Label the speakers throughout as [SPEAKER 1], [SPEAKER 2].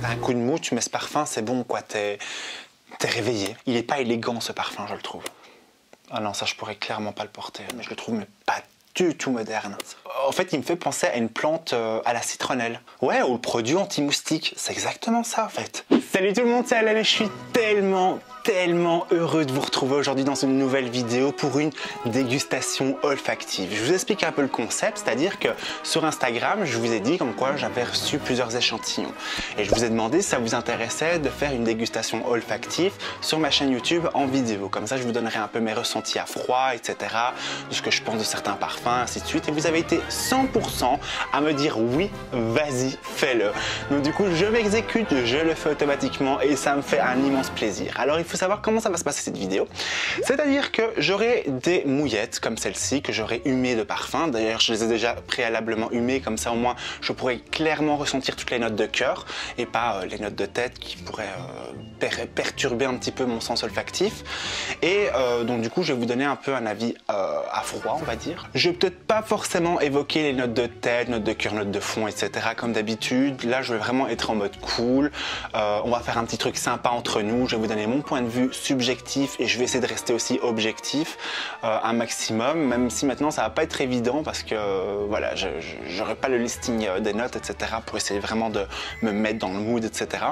[SPEAKER 1] t'as un coup de mou, tu mets ce parfum, c'est bon quoi, t'es réveillé. Il est pas élégant ce parfum, je le trouve. Ah non, ça je pourrais clairement pas le porter, mais je le trouve mais pas du tout moderne. En fait, il me fait penser à une plante à la citronnelle. Ouais, ou le produit anti-moustique. C'est exactement ça en fait. Salut tout le monde, c'est Alan et je suis tellement heureux de vous retrouver aujourd'hui dans une nouvelle vidéo pour une dégustation olfactive. Je vous explique un peu le concept, c'est-à-dire que sur Instagram, je vous ai dit comme quoi j'avais reçu plusieurs échantillons. Et je vous ai demandé si ça vous intéressait de faire une dégustation olfactive sur ma chaîne YouTube en vidéo. Comme ça, je vous donnerai un peu mes ressentis à froid, etc. de ce que je pense de certains parfums, ainsi de suite. Et vous avez été 100% à me dire oui, vas-y, fais-le. Donc du coup, je m'exécute, je le fais automatiquement et ça me fait un immense plaisir. Alors il faut savoir comment ça va se passer cette vidéo. C'est-à-dire que j'aurai des mouillettes comme celle-ci que j'aurai humées de parfum. D'ailleurs, je les ai déjà préalablement humées, comme ça au moins je pourrais clairement ressentir toutes les notes de cœur et pas les notes de tête qui pourraient perturber un petit peu mon sens olfactif. Et donc du coup, je vais vous donner un peu un avis à froid, on va dire. Je vais peut-être pas forcément évoquer les notes de tête, notes de cœur, notes de fond, etc. comme d'habitude. Là, je vais vraiment être en mode cool. On va faire un petit truc sympa entre nous. Je vais vous donner mon point de vue subjectif et je vais essayer de rester aussi objectif un maximum, même si maintenant ça va pas être évident parce que voilà, j'aurai pas le listing des notes, etc. pour essayer vraiment de me mettre dans le mood, etc.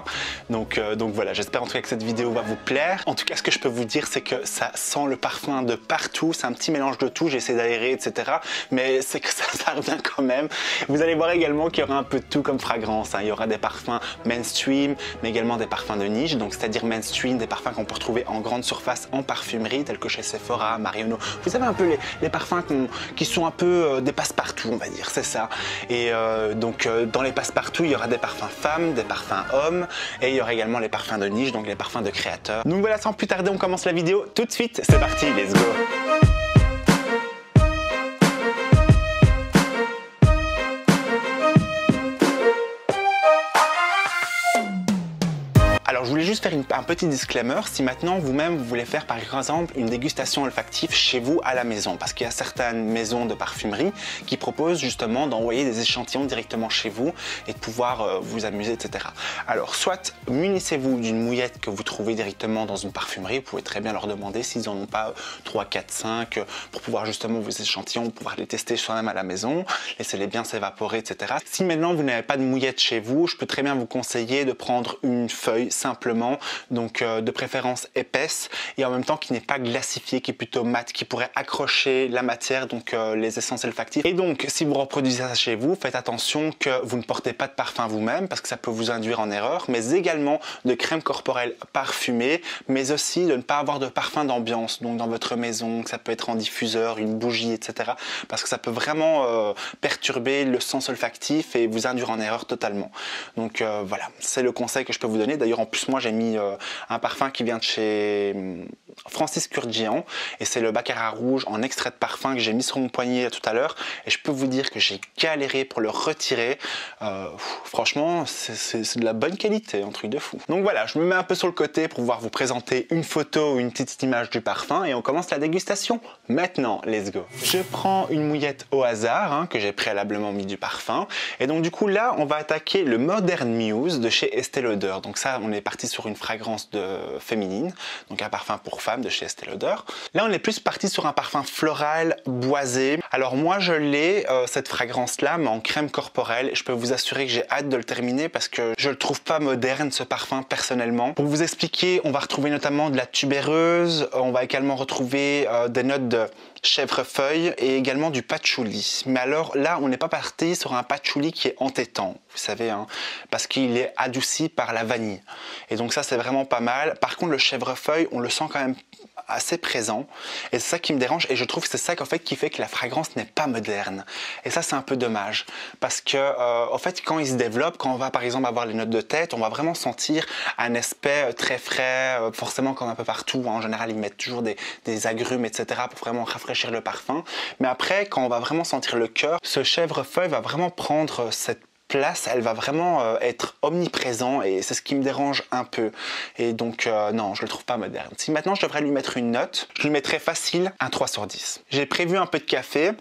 [SPEAKER 1] Donc voilà, j'espère en tout cas que cette vidéo va vous plaire. En tout cas, ce que je peux vous dire, c'est que ça sent le parfum de partout. C'est un petit mélange de tout. J'essaie d'aérer, etc. Mais c'est que ça revient quand même. Vous allez voir également qu'il y aura un peu de tout comme fragrance. Hein. Il y aura des parfums mainstream, mais également des parfums de niche. Donc c'est-à-dire mainstream, des parfums qu'on peut retrouver en grande surface en parfumerie, tels que chez Sephora, Marionneau. Vous savez un peu les parfums qui sont un peu des passe-partout, on va dire, c'est ça. Et donc dans les passe-partout, il y aura des parfums femmes, des parfums hommes, et il y aura également les parfums de niche, donc les parfums de créateurs. Donc voilà, sans plus tarder, on commence la vidéo tout de suite. C'est parti, let's go! Alors je voulais juste faire un petit disclaimer, si maintenant vous-même vous voulez faire par exemple une dégustation olfactive chez vous à la maison, parce qu'il y a certaines maisons de parfumerie qui proposent justement d'envoyer des échantillons directement chez vous et de pouvoir vous amuser, etc. Alors soit munissez-vous d'une mouillette que vous trouvez directement dans une parfumerie, vous pouvez très bien leur demander s'ils n'en ont pas 3, 4, 5 pour pouvoir justement vos échantillons, pouvoir les tester soi-même à la maison, laissez-les bien s'évaporer, etc. Si maintenant vous n'avez pas de mouillette chez vous, je peux très bien vous conseiller de prendre une feuille simplement, donc de préférence épaisse et en même temps qui n'est pas glacifiée, qui est plutôt mate, qui pourrait accrocher la matière, donc les essences olfactives. Et donc si vous reproduisez ça chez vous, faites attention que vous ne portez pas de parfum vous-même parce que ça peut vous induire en erreur, mais également de crème corporelle parfumée, mais aussi de ne pas avoir de parfum d'ambiance, donc dans votre maison, que ça peut être en diffuseur, une bougie, etc. parce que ça peut vraiment perturber le sens olfactif et vous induire en erreur totalement. Donc voilà, c'est le conseil que je peux vous donner. D'ailleurs, en plus, moi, j'ai mis un parfum qui vient de chez Francis Kurkdjian et c'est le Baccarat rouge en extrait de parfum que j'ai mis sur mon poignet tout à l'heure et je peux vous dire que j'ai galéré pour le retirer. Franchement, c'est de la bonne qualité, un truc de fou. Donc voilà, je me mets un peu sur le côté pour pouvoir vous présenter une photo ou une petite image du parfum et on commence la dégustation maintenant. Let's go. Je prends une mouillette au hasard hein, que j'ai préalablement mis du parfum et donc du coup là, on va attaquer le Modern Muse de chez Estée Lauder. Donc ça, on est parti sur une fragrance féminine, donc un parfum pour femme de chez Estée Lauder. Là, on est plus parti sur un parfum floral, boisé. Alors moi, je l'ai, cette fragrance-là, mais en crème corporelle. Je peux vous assurer que j'ai hâte de le terminer parce que je le trouve pas moderne, ce parfum, personnellement. Pour vous expliquer, on va retrouver notamment de la tubéreuse, on va également retrouver des notes de chèvrefeuille et également du patchouli. Mais alors là, on n'est pas parti sur un patchouli qui est entêtant, vous savez, hein, parce qu'il est adouci par la vanille. Et donc ça, c'est vraiment pas mal. Par contre, le chèvrefeuille, on le sent quand même assez présent et c'est ça qui me dérange et je trouve que c'est ça en fait qui fait que la fragrance n'est pas moderne et ça c'est un peu dommage parce que en fait quand il se développe, quand on va par exemple avoir les notes de tête, on va vraiment sentir un aspect très frais, forcément comme un peu partout, hein. En général ils mettent toujours des agrumes etc pour vraiment rafraîchir le parfum, mais après quand on va vraiment sentir le cœur, ce chèvrefeuille va vraiment prendre cette place, elle va vraiment être omniprésent et c'est ce qui me dérange un peu et donc non, je le trouve pas moderne. Si maintenant je devrais lui mettre une note, je lui mettrais facile un 3 sur 10. J'ai prévu un peu de café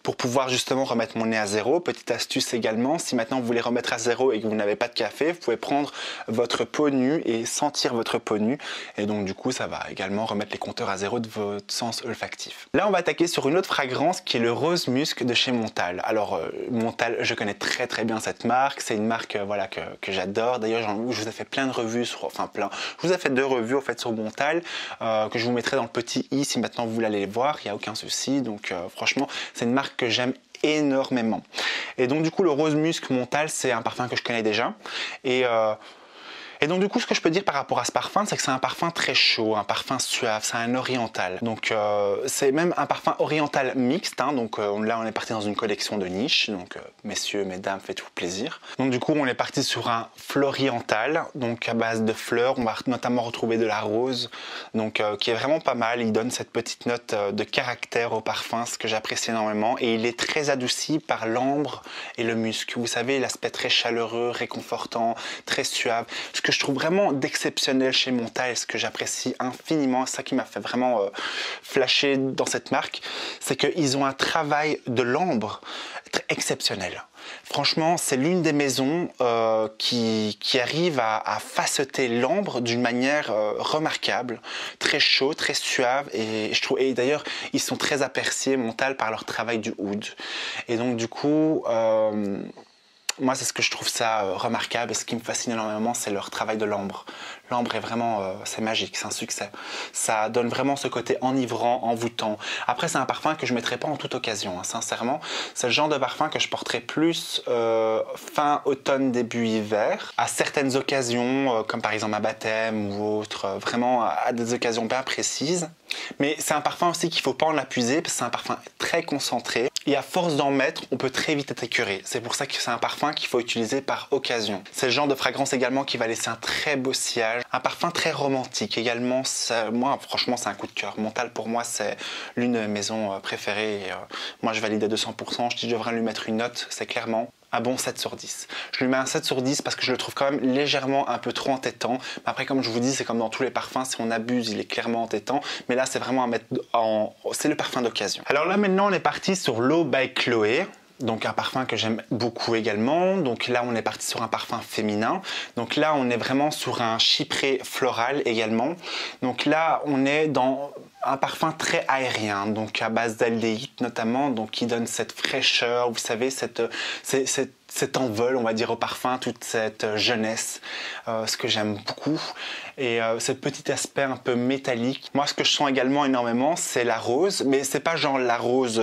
[SPEAKER 1] pour pouvoir justement remettre mon nez à zéro. Petite astuce également, si maintenant vous voulez remettre à zéro et que vous n'avez pas de café, vous pouvez prendre votre peau nue et sentir votre peau nue. Et donc du coup, ça va également remettre les compteurs à zéro de votre sens olfactif. Là, on va attaquer sur une autre fragrance qui est le Rose Musc de chez Montal. Alors, Montal, je connais très bien cette marque. C'est une marque voilà, que j'adore. D'ailleurs, je vous ai fait plein de revues, je vous ai fait 2 revues en fait, sur Montal, que je vous mettrai dans le petit i si maintenant vous voulez aller les voir. Il n'y a aucun souci. Donc franchement, c'est une marque que j'aime énormément. Et donc du coup, le Rose Musc Montal, c'est un parfum que je connais déjà. Et donc du coup, ce que je peux dire par rapport à ce parfum, c'est que c'est un parfum très chaud, un parfum suave, c'est un oriental. Donc c'est même un parfum oriental mixte, hein, donc là on est parti dans une collection de niche, donc messieurs, mesdames, faites-vous plaisir. Donc du coup on est parti sur un floriental, donc à base de fleurs, on va notamment retrouver de la rose, donc qui est vraiment pas mal, il donne cette petite note de caractère au parfum, ce que j'apprécie énormément, et il est très adouci par l'ambre et le musc. Vous savez, l'aspect très chaleureux, réconfortant, très suave, ce que je trouve vraiment d'exceptionnel chez Montal et ce que j'apprécie infiniment, ça qui m'a fait vraiment flasher dans cette marque, c'est qu'ils ont un travail de l'ambre exceptionnel. Franchement, c'est l'une des maisons qui arrive à facetter l'ambre d'une manière remarquable, très chaud, très suave, et je trouve, et d'ailleurs ils sont très appréciés Montal par leur travail du oud. Et donc du coup moi, c'est ce que je trouve ça remarquable, et ce qui me fascine énormément, c'est leur travail de l'ambre. L'ambre est vraiment, c'est magique, c'est un succès. Ça donne vraiment ce côté enivrant, envoûtant. Après, c'est un parfum que je ne mettrais pas en toute occasion, hein, sincèrement. C'est le genre de parfum que je porterais plus fin automne, début hiver, à certaines occasions, comme par exemple un baptême ou autre, vraiment à des occasions bien précises. Mais c'est un parfum aussi qu'il ne faut pas en abuser, parce que c'est un parfum très concentré. Et à force d'en mettre, on peut très vite être écœuré. C'est pour ça que c'est un parfum qu'il faut utiliser par occasion. C'est le genre de fragrance également qui va laisser un très beau sillage. Un parfum très romantique également. Moi, franchement, c'est un coup de cœur. Montal, pour moi, c'est l'une de mes maisons préférées. Et, moi, je valide à 200%. Je devrais lui mettre une note, c'est clairement un bon 7 sur 10. Je lui mets un 7 sur 10 parce que je le trouve quand même légèrement un peu trop entêtant. Mais après, comme je vous dis, c'est comme dans tous les parfums, si on abuse, il est clairement entêtant. Mais là, c'est vraiment à mettre c'est le parfum d'occasion. Alors là, maintenant, on est parti sur l'Eau by Chloé. Donc un parfum que j'aime beaucoup également. Donc là, on est parti sur un parfum féminin. Donc là, on est vraiment sur un chypré floral également. Donc là, on est dans un parfum très aérien, donc à base d'aldéhyde notamment, donc qui donne cette fraîcheur, vous savez, cet envol, on va dire, au parfum, toute cette jeunesse, ce que j'aime beaucoup. Et ce petit aspect un peu métallique. Moi, ce que je sens également énormément, c'est la rose, mais c'est pas genre la rose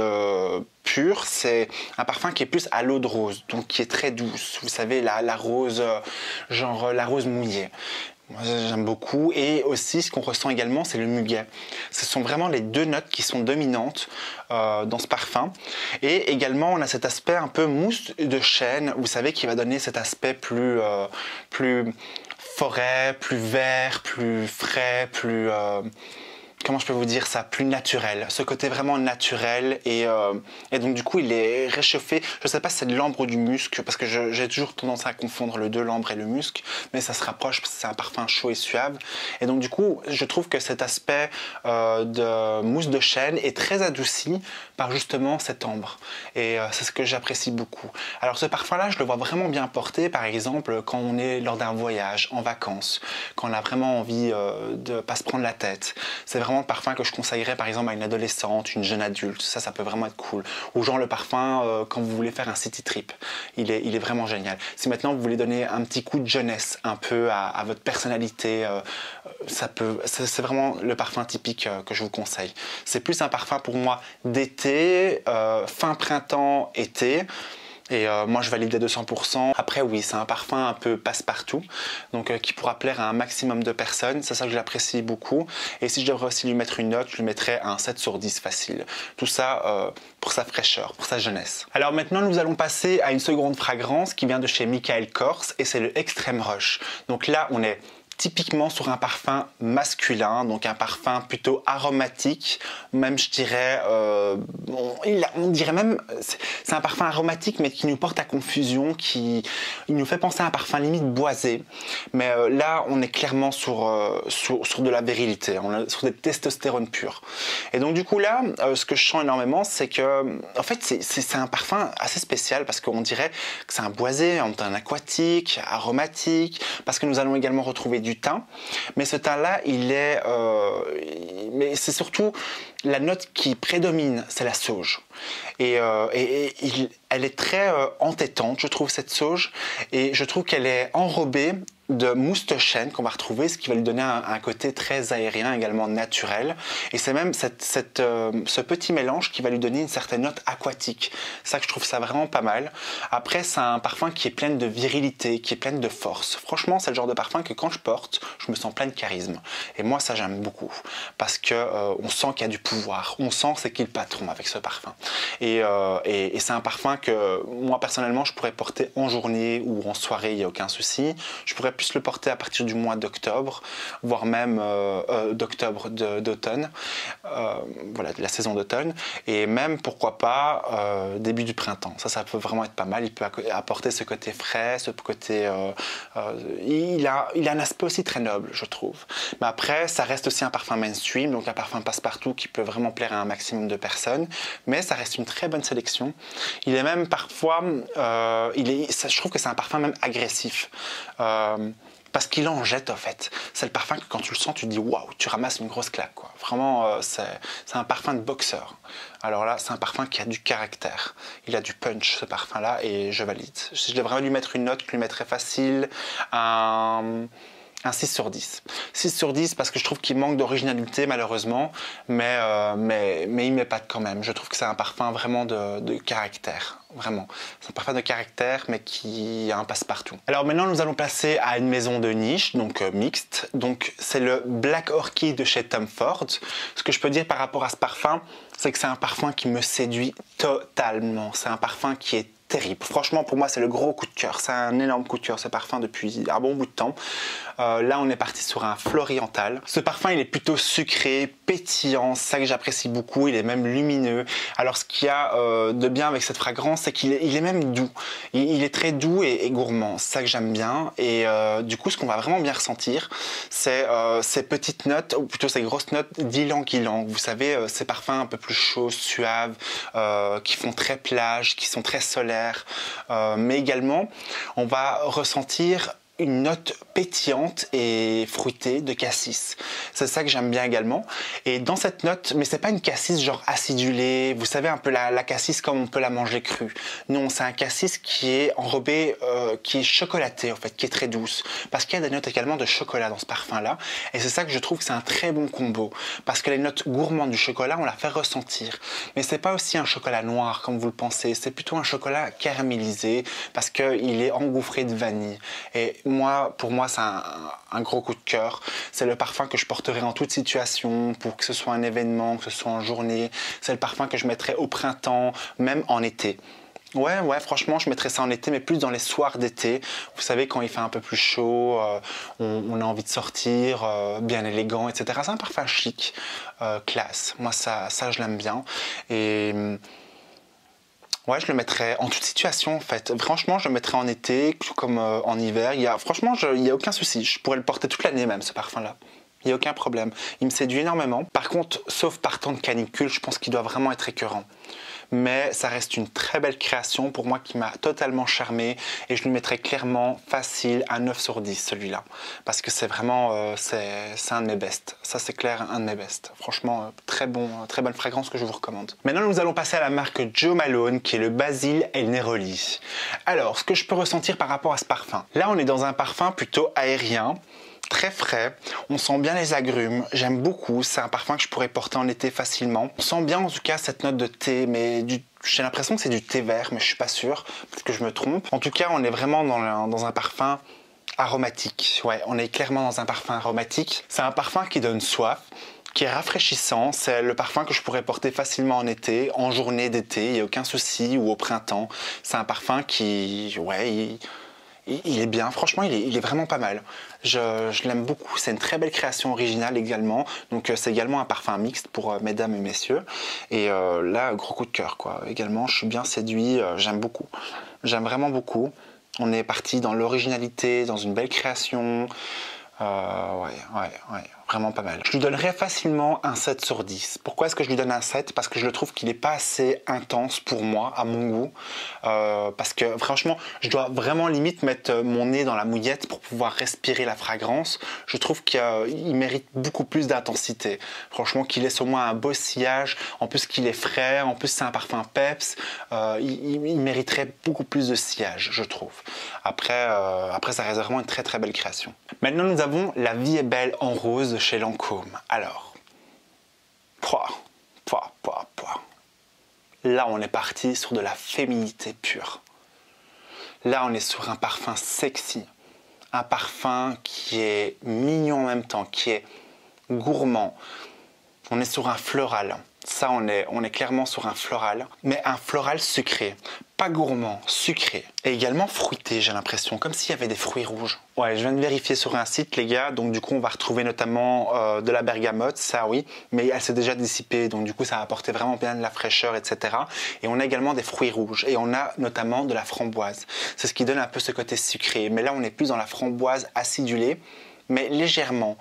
[SPEAKER 1] pure, c'est un parfum qui est plus à l'eau de rose, donc qui est très douce. Vous savez, la rose, genre la rose mouillée. Moi, j'aime beaucoup. Et aussi, ce qu'on ressent également, c'est le muguet. Ce sont vraiment les 2 notes qui sont dominantes dans ce parfum. Et également, on a cet aspect un peu mousse de chêne, vous savez, qui va donner cet aspect plus forêt, plus vert, plus frais, plus... comment je peux vous dire ça, plus naturel, ce côté vraiment naturel, et donc du coup il est réchauffé. Je sais pas si c'est de l'ambre ou du musc, parce que j'ai toujours tendance à confondre le deux, l'ambre et le musc, mais ça se rapproche parce que c'est un parfum chaud et suave. Et donc du coup je trouve que cet aspect de mousse de chêne est très adouci par justement cet ambre, et c'est ce que j'apprécie beaucoup. Alors ce parfum là, je le vois vraiment bien porté par exemple quand on est lors d'un voyage, en vacances, quand on a vraiment envie de pas se prendre la tête. C'est vraiment le parfum que je conseillerais par exemple à une adolescente, une jeune adulte, ça peut vraiment être cool. Ou genre le parfum quand vous voulez faire un city trip, il est vraiment génial. Si maintenant vous voulez donner un petit coup de jeunesse un peu à votre personnalité, c'est vraiment le parfum typique que je vous conseille. C'est plus un parfum pour moi d'été, fin printemps, été. Et moi je valide à 200%. Après oui, c'est un parfum un peu passe-partout, donc qui pourra plaire à un maximum de personnes. C'est ça que j'apprécie beaucoup. Et si je devrais aussi lui mettre une note, je lui mettrais un 7 sur 10 facile. Tout ça pour sa fraîcheur, pour sa jeunesse. Alors maintenant nous allons passer à une seconde fragrance qui vient de chez Michael Kors, et c'est le Extreme Rush. Donc là on est typiquement sur un parfum masculin, donc un parfum plutôt aromatique, même je dirais, on dirait même, c'est un parfum aromatique mais qui nous porte à confusion, il nous fait penser à un parfum limite boisé, mais là on est clairement sur de la virilité, on est sur des testostérone pur. Et donc du coup là, ce que je sens énormément, c'est que, en fait c'est un parfum assez spécial parce qu'on dirait que c'est un boisé, un aquatique, aromatique, parce que nous allons également retrouver du thym, mais ce thym-là, mais c'est surtout la note qui prédomine, c'est la sauge. Et elle est très entêtante, je trouve, cette sauge, et je trouve qu'elle est enrobée de mousse de chêne qu'on va retrouver, ce qui va lui donner un côté très aérien, également naturel. Et c'est même ce petit mélange qui va lui donner une certaine note aquatique. C'est ça que je trouve ça vraiment pas mal. Après, c'est un parfum qui est plein de virilité, qui est plein de force. Franchement, c'est le genre de parfum que quand je porte, je me sens plein de charisme. Et moi, ça, j'aime beaucoup. Parce que on sent qu'il y a du pouvoir. On sent c'est qui le patron avec ce parfum. Et c'est un parfum que moi, personnellement, je pourrais porter en journée ou en soirée, il n'y a aucun souci. Je pourrais plus le porter à partir du mois d'octobre, voire même d'automne, voilà, de la saison d'automne, et même pourquoi pas début du printemps. Ça peut vraiment être pas mal. Il peut apporter ce côté frais, ce côté, il a un aspect aussi très noble, je trouve. Mais après, ça reste aussi un parfum mainstream, donc un parfum passe-partout qui peut vraiment plaire à un maximum de personnes, mais ça reste une très bonne sélection. Il est même parfois, je trouve que c'est un parfum même agressif. Parce qu'il en jette en fait. C'est le parfum que quand tu le sens, tu te dis waouh, tu ramasses une grosse claque, quoi. Vraiment, c'est un parfum de boxeur. Alors là, c'est un parfum qui a du caractère. Il a du punch, ce parfum-là, et je valide. Si je devrais lui mettre une note, je lui mettrais facile un 6 sur 10. 6 sur 10 parce que je trouve qu'il manque d'originalité malheureusement, mais il m'épate quand même. Je trouve que c'est un parfum vraiment de caractère. Vraiment. C'est un parfum de caractère mais qui a un passe-partout. Alors maintenant nous allons passer à une maison de niche, donc mixte. Donc c'est le Black Orchid de chez Tom Ford. Ce que je peux dire par rapport à ce parfum, c'est que c'est un parfum qui me séduit totalement. C'est un parfum qui est terrible. Franchement, pour moi, c'est le gros coup de cœur. C'est un énorme coup de cœur, ce parfum, depuis un bon bout de temps. Là, on est parti sur un Floriental. Ce parfum, il est plutôt sucré, pétillant. C'est ça que j'apprécie beaucoup. Il est même lumineux. Alors, ce qu'il y a de bien avec cette fragrance, c'est qu'il est même doux. Il est très doux et gourmand. C'est ça que j'aime bien. Et du coup, ce qu'on va vraiment bien ressentir, c'est ces petites notes, ou plutôt ces grosses notes d'ylang-ylang. Vous savez, ces parfums un peu plus chauds, suaves, qui font très plage, qui sont très solaires. Mais également on va ressentir une note pétillante et fruitée de cassis. C'est ça que j'aime bien également. Et dans cette note, mais c'est pas une cassis genre acidulée, vous savez un peu la cassis comme on peut la manger crue. Non, c'est un cassis qui est enrobé, qui est chocolaté en fait, qui est très douce. Parce qu'il y a des notes également de chocolat dans ce parfum-là. Et c'est ça que je trouve que c'est un très bon combo. Parce que les notes gourmandes du chocolat, on la fait ressentir. Mais c'est pas aussi un chocolat noir comme vous le pensez. C'est plutôt un chocolat caramélisé parce qu'il est engouffré de vanille. Et pour moi, c'est un gros coup de cœur. C'est le parfum que je porterai en toute situation, pour que ce soit un événement, que ce soit en journée. C'est le parfum que je mettrai au printemps, même en été. Ouais, franchement, je mettrais ça en été, mais plus dans les soirs d'été. Vous savez, quand il fait un peu plus chaud, on a envie de sortir, bien élégant, etc. C'est un parfum chic, classe. Moi, ça je l'aime bien. Et ouais, je le mettrais en toute situation en fait. Franchement, je le mettrais en été comme en hiver. Franchement, il n'y a aucun souci. Je pourrais le porter toute l'année même, ce parfum-là. Il n'y a aucun problème. Il me séduit énormément. Par contre, sauf par temps de canicule, je pense qu'il doit vraiment être écœurant. Mais ça reste une très belle création pour moi qui m'a totalement charmé et je lui mettrais clairement facile un 9 sur 10 celui-là parce que c'est vraiment c'est un de mes bests. Ça c'est clair, un de mes bests. Franchement très bonne fragrance que je vous recommande. Maintenant nous allons passer à la marque Jo Malone qui est le Basil El Neroli. Alors ce que je peux ressentir par rapport à ce parfum. Là on est dans un parfum plutôt aérien, très frais, on sent bien les agrumes, j'aime beaucoup, c'est un parfum que je pourrais porter en été facilement. On sent bien en tout cas cette note de thé, mais j'ai l'impression que c'est du thé vert, mais je suis pas sûr, peut-être que je me trompe. En tout cas, on est vraiment dans un parfum aromatique, ouais, on est clairement dans un parfum aromatique. C'est un parfum qui donne soif, qui est rafraîchissant, c'est le parfum que je pourrais porter facilement en été, en journée d'été, il n'y a aucun souci, ou au printemps. C'est un parfum qui, ouais, il est bien, franchement, il est vraiment pas mal. Je l'aime beaucoup, c'est une très belle création originale également. Donc c'est également un parfum mixte pour mesdames et messieurs. Et là, gros coup de cœur, quoi. Également, je suis bien séduit, j'aime beaucoup. J'aime vraiment beaucoup. On est parti dans l'originalité, dans une belle création. Ouais, vraiment pas mal. Je lui donnerais facilement un 7 sur 10. Pourquoi est-ce que je lui donne un 7? Parce que je le trouve qu'il n'est pas assez intense pour moi, à mon goût. Parce que franchement, je dois vraiment limite mettre mon nez dans la mouillette pour pouvoir respirer la fragrance. Je trouve qu'il mérite beaucoup plus d'intensité. Franchement, qu'il laisse au moins un beau sillage. En plus qu'il est frais, en plus c'est un parfum peps. Il mériterait beaucoup plus de sillage, je trouve. Après, ça reste vraiment une très très belle création. Maintenant, nous avons La vie est belle en rose de chez Lancôme. Alors, là, on est parti sur de la féminité pure. Là, on est sur un parfum sexy. Un parfum qui est mignon en même temps, qui est gourmand. On est sur un floral. Ça, on est clairement sur un floral, mais un floral sucré. Pas gourmand, sucré. Et également fruité, j'ai l'impression, comme s'il y avait des fruits rouges. Ouais, je viens de vérifier sur un site, les gars, donc du coup, on va retrouver notamment de la bergamote, ça oui, mais elle s'est déjà dissipée, donc du coup, ça a apporté vraiment bien de la fraîcheur, etc. Et on a également des fruits rouges, et on a notamment de la framboise. C'est ce qui donne un peu ce côté sucré, mais là, on est plus dans la framboise acidulée, mais légèrement,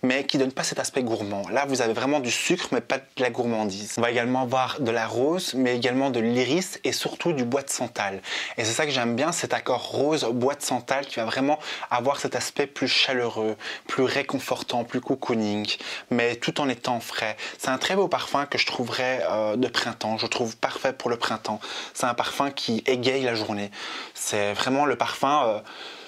[SPEAKER 1] mais qui ne donne pas cet aspect gourmand. Là, vous avez vraiment du sucre, mais pas de la gourmandise. On va également avoir de la rose, mais également de l'iris et surtout du bois de santal. Et c'est ça que j'aime bien, cet accord rose bois de santal qui va vraiment avoir cet aspect plus chaleureux, plus réconfortant, plus cocooning, mais tout en étant frais. C'est un très beau parfum que je trouverais de printemps. Je trouve parfait pour le printemps. C'est un parfum qui égaye la journée. C'est vraiment le parfum...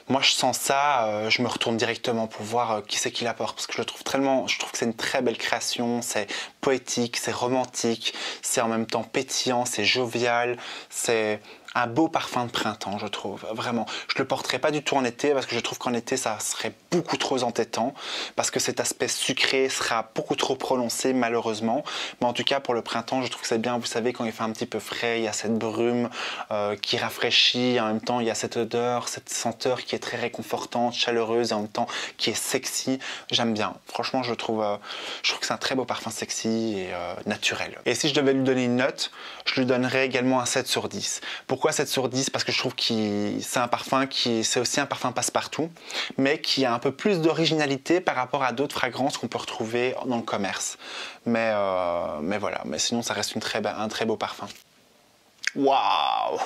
[SPEAKER 1] Moi, je sens ça, je me retourne directement pour voir qui c'est qui l'apporte, parce que je trouve que c'est une très belle création, c'est poétique, c'est romantique, c'est en même temps pétillant, c'est jovial, c'est un beau parfum de printemps, je trouve, vraiment. Je le porterai pas du tout en été, parce que je trouve qu'en été, ça serait beaucoup trop entêtant, parce que cet aspect sucré sera beaucoup trop prononcé, malheureusement. Mais en tout cas, pour le printemps, je trouve que c'est bien, vous savez, quand il fait un petit peu frais, il y a cette brume qui rafraîchit, en même temps, il y a cette odeur, cette senteur qui est très réconfortante, chaleureuse, et en même temps, qui est sexy. J'aime bien. Franchement, je trouve que c'est un très beau parfum sexy et naturel. Et si je devais lui donner une note, je lui donnerais également un 7 sur 10. Pourquoi 7 sur 10? Parce que je trouve que c'est aussi un parfum passe-partout, mais qui a un peu plus d'originalité par rapport à d'autres fragrances qu'on peut retrouver dans le commerce. Mais voilà, mais sinon ça reste un très beau parfum. Waouh!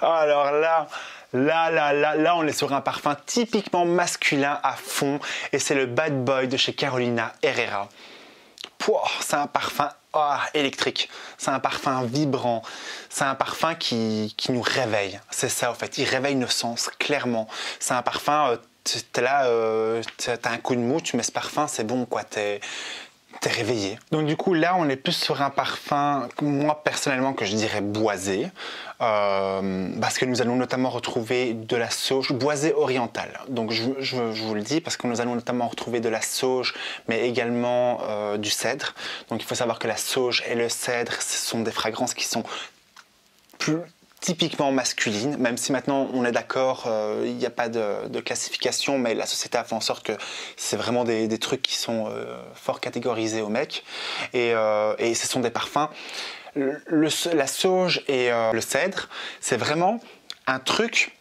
[SPEAKER 1] Alors là, on est sur un parfum typiquement masculin à fond, et c'est le Bad Boy de chez Carolina Herrera. C'est un parfum électrique, c'est un parfum vibrant, c'est un parfum qui nous réveille. C'est ça, en fait, il réveille nos sens, clairement. C'est un parfum, t'es là, t'as un coup de mou, tu mets ce parfum, c'est bon, quoi, t'es réveillé. Donc du coup là on est plus sur un parfum, moi personnellement, que je dirais boisé, parce que nous allons notamment retrouver de la sauge, boisé orientale. Donc je vous le dis, parce que nous allons notamment retrouver de la sauge, mais également du cèdre. Donc il faut savoir que la sauge et le cèdre, ce sont des fragrances qui sont plus typiquement masculine, même si maintenant on est d'accord, il n'y a pas de classification, mais la société a fait en sorte que c'est vraiment des trucs qui sont fort catégorisés aux mecs, et ce sont des parfums. La sauge et le cèdre, c'est vraiment un truc,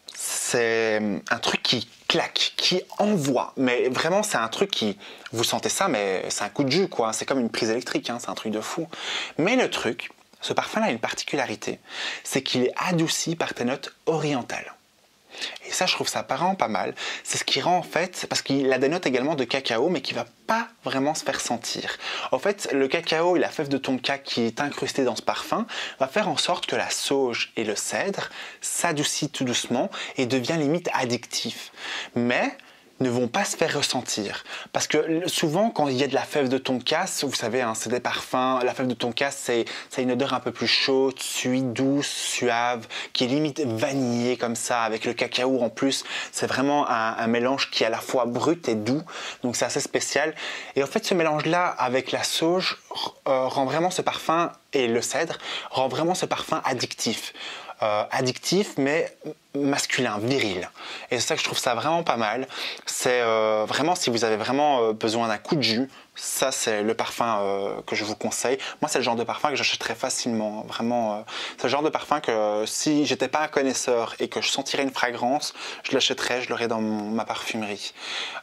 [SPEAKER 1] qui claque, qui envoie, mais vraiment c'est un truc qui, vous sentez ça, mais c'est un coup de jus, quoi, c'est comme une prise électrique, hein, c'est un truc de fou. Mais le truc, ce parfum-là a une particularité, c'est qu'il est adouci par tes notes orientales. Et ça, je trouve ça vraiment pas mal. C'est ce qui rend, en fait, parce qu'il a des notes également de cacao, mais qui va pas vraiment se faire sentir. En fait, le cacao et la fève de tonka qui est incrustée dans ce parfum va faire en sorte que la sauge et le cèdre s'adoucissent tout doucement et devient limite addictif. Mais ne vont pas se faire ressentir. Parce que souvent, quand il y a de la fève de tonka, vous savez, hein, c'est des parfums, la fève de tonka, ça a une odeur un peu plus chaude, douce, suave, qui est limite vanillée comme ça, avec le cacao en plus. C'est vraiment un mélange qui est à la fois brut et doux, donc c'est assez spécial. Et en fait, ce mélange-là avec la sauge rend vraiment ce parfum, et le cèdre, rend vraiment ce parfum addictif. Addictif, mais masculin, viril. Et c'est ça que je trouve ça vraiment pas mal. C'est vraiment, si vous avez vraiment besoin d'un coup de jus, ça c'est le parfum que je vous conseille. Moi c'est le genre de parfum que j'achèterais facilement. Vraiment, c'est le genre de parfum que si j'étais pas un connaisseur et que je sentirais une fragrance, je l'achèterais, je l'aurais dans ma parfumerie.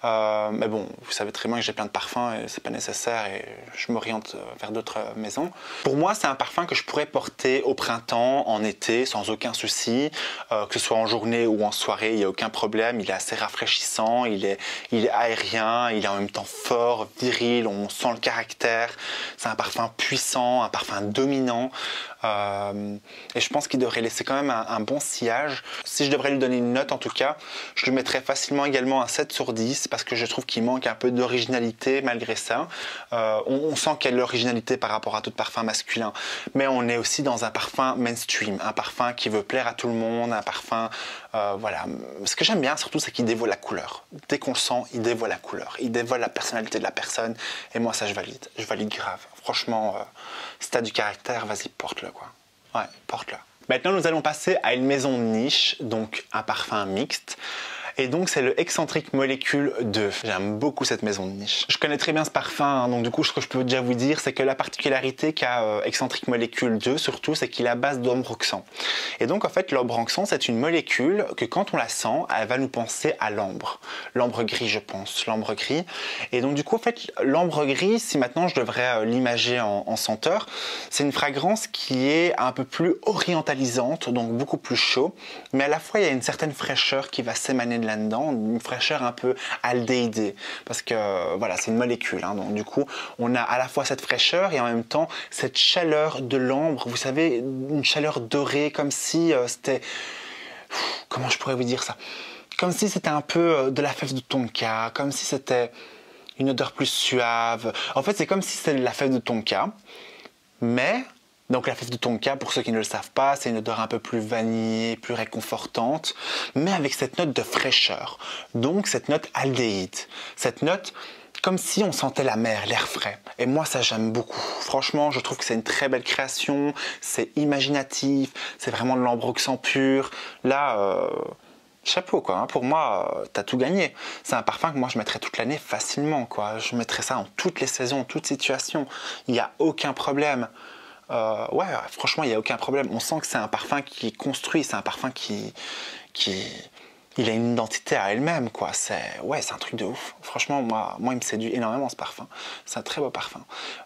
[SPEAKER 1] Mais bon, vous savez très bien que j'ai plein de parfums et c'est pas nécessaire et je m'oriente vers d'autres maisons. Pour moi c'est un parfum que je pourrais porter au printemps, en été, sans aucun souci, que ce soit en journée ou en soirée, il n'y a aucun problème. Il est assez rafraîchissant, il est aérien, il est en même temps fort, viril, on sent le caractère. C'est un parfum puissant, un parfum dominant. Et je pense qu'il devrait laisser quand même un bon sillage. Si je devrais lui donner une note en tout cas, je lui mettrais facilement également un 7 sur 10 parce que je trouve qu'il manque un peu d'originalité malgré ça. On sent qu'il y a de l'originalité par rapport à tout parfum masculin, mais on est aussi dans un parfum mainstream, un parfum qui veut plaire à tout le monde, un parfum, voilà. Ce que j'aime bien surtout, c'est qu'il dévoile la couleur. Dès qu'on le sent, il dévoile la couleur, il dévoile la personnalité de la personne, et moi ça je valide grave. Franchement, si t'as du caractère, vas-y, porte-le quoi. Ouais, porte-le. Maintenant, nous allons passer à une maison de niche, donc un parfum mixte. Et donc, c'est le Excentric Molecule 2. J'aime beaucoup cette maison de niche. Je connais très bien ce parfum, hein, donc du coup, ce que je peux déjà vous dire, c'est que la particularité qu'a Excentric Molecule 2, surtout, c'est qu'il est à base d'ambroxan. Et donc, en fait, l'ambroxan, c'est une molécule que quand on la sent, elle va nous penser à l'ambre. L'ambre gris, je pense, l'ambre gris. Et donc, du coup, en fait, l'ambre gris, si maintenant je devrais l'imager en senteur, c'est une fragrance qui est un peu plus orientalisante, donc beaucoup plus chaud, mais à la fois, il y a une certaine fraîcheur qui va s'émaner de là-dedans, une fraîcheur un peu aldéhydée, parce que voilà, c'est une molécule, hein, donc du coup on a à la fois cette fraîcheur et en même temps cette chaleur de l'ambre, vous savez, une chaleur dorée, comme si c'était, comment je pourrais vous dire ça, comme si c'était un peu de la fève de tonka, comme si c'était une odeur plus suave. En fait, c'est comme si c'était de la fève de tonka, mais donc la fève de tonka, pour ceux qui ne le savent pas, c'est une odeur un peu plus vanillée, plus réconfortante, mais avec cette note de fraîcheur. Donc cette note aldéhyde, cette note comme si on sentait la mer, l'air frais. Et moi ça j'aime beaucoup. Franchement, je trouve que c'est une très belle création, c'est imaginatif, c'est vraiment de l'ambroxan pur. Là, chapeau quoi, hein. Pour moi, t'as tout gagné. C'est un parfum que moi je mettrais toute l'année facilement, quoi. Je mettrais ça en toutes les saisons, en toutes situations. Il n'y a aucun problème. Ouais, franchement, il n'y a aucun problème. On sent que c'est un parfum qui est construit, c'est un parfum qui il a une identité à elle-même, quoi. Ouais, c'est un truc de ouf. Franchement, moi, il me séduit énormément ce parfum. C'est un très beau parfum.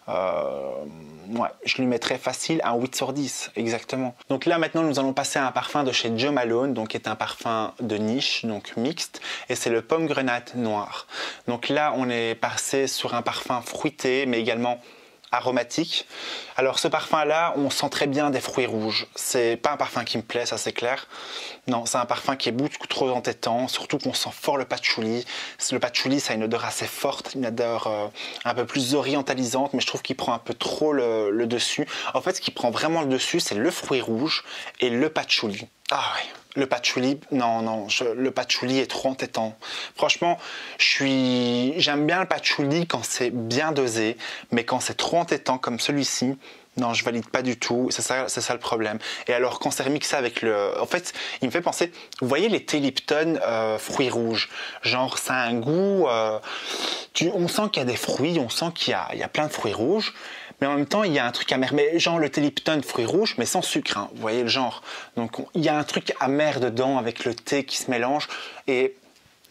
[SPEAKER 1] Ouais, je lui mettrais facile un 8 sur 10, exactement. Donc là, maintenant, nous allons passer à un parfum de chez Jo Malone, donc qui est un parfum de niche, donc mixte, et c'est le pomme grenade noir. Donc là, on est passé sur un parfum fruité, mais également aromatique. Alors ce parfum là, on sent très bien des fruits rouges. C'est pas un parfum qui me plaît, ça c'est clair. Non, c'est un parfum qui est beaucoup trop entêtant, surtout qu'on sent fort le patchouli. Le patchouli, ça a une odeur assez forte, une odeur un peu plus orientalisante, mais je trouve qu'il prend un peu trop le dessus. En fait, ce qui prend vraiment le dessus, c'est le fruit rouge et le patchouli. Ah oui. Le patchouli, non, le patchouli est trop entêtant. Franchement, j'aime bien le patchouli quand c'est bien dosé, mais quand c'est trop entêtant comme celui-ci, non, je valide pas du tout. C'est ça le problème. Et alors, quand c'est remixé avec en fait, il me fait penser, vous voyez les thé Lipton fruits rouges, genre ça a un goût, on sent qu'il y a des fruits, on sent qu'il y a plein de fruits rouges, mais en même temps il y a un truc amer, mais genre le thé Lipton fruits rouges, mais sans sucre, hein, vous voyez le genre. Donc il y a un truc amer dedans avec le thé qui se mélange, et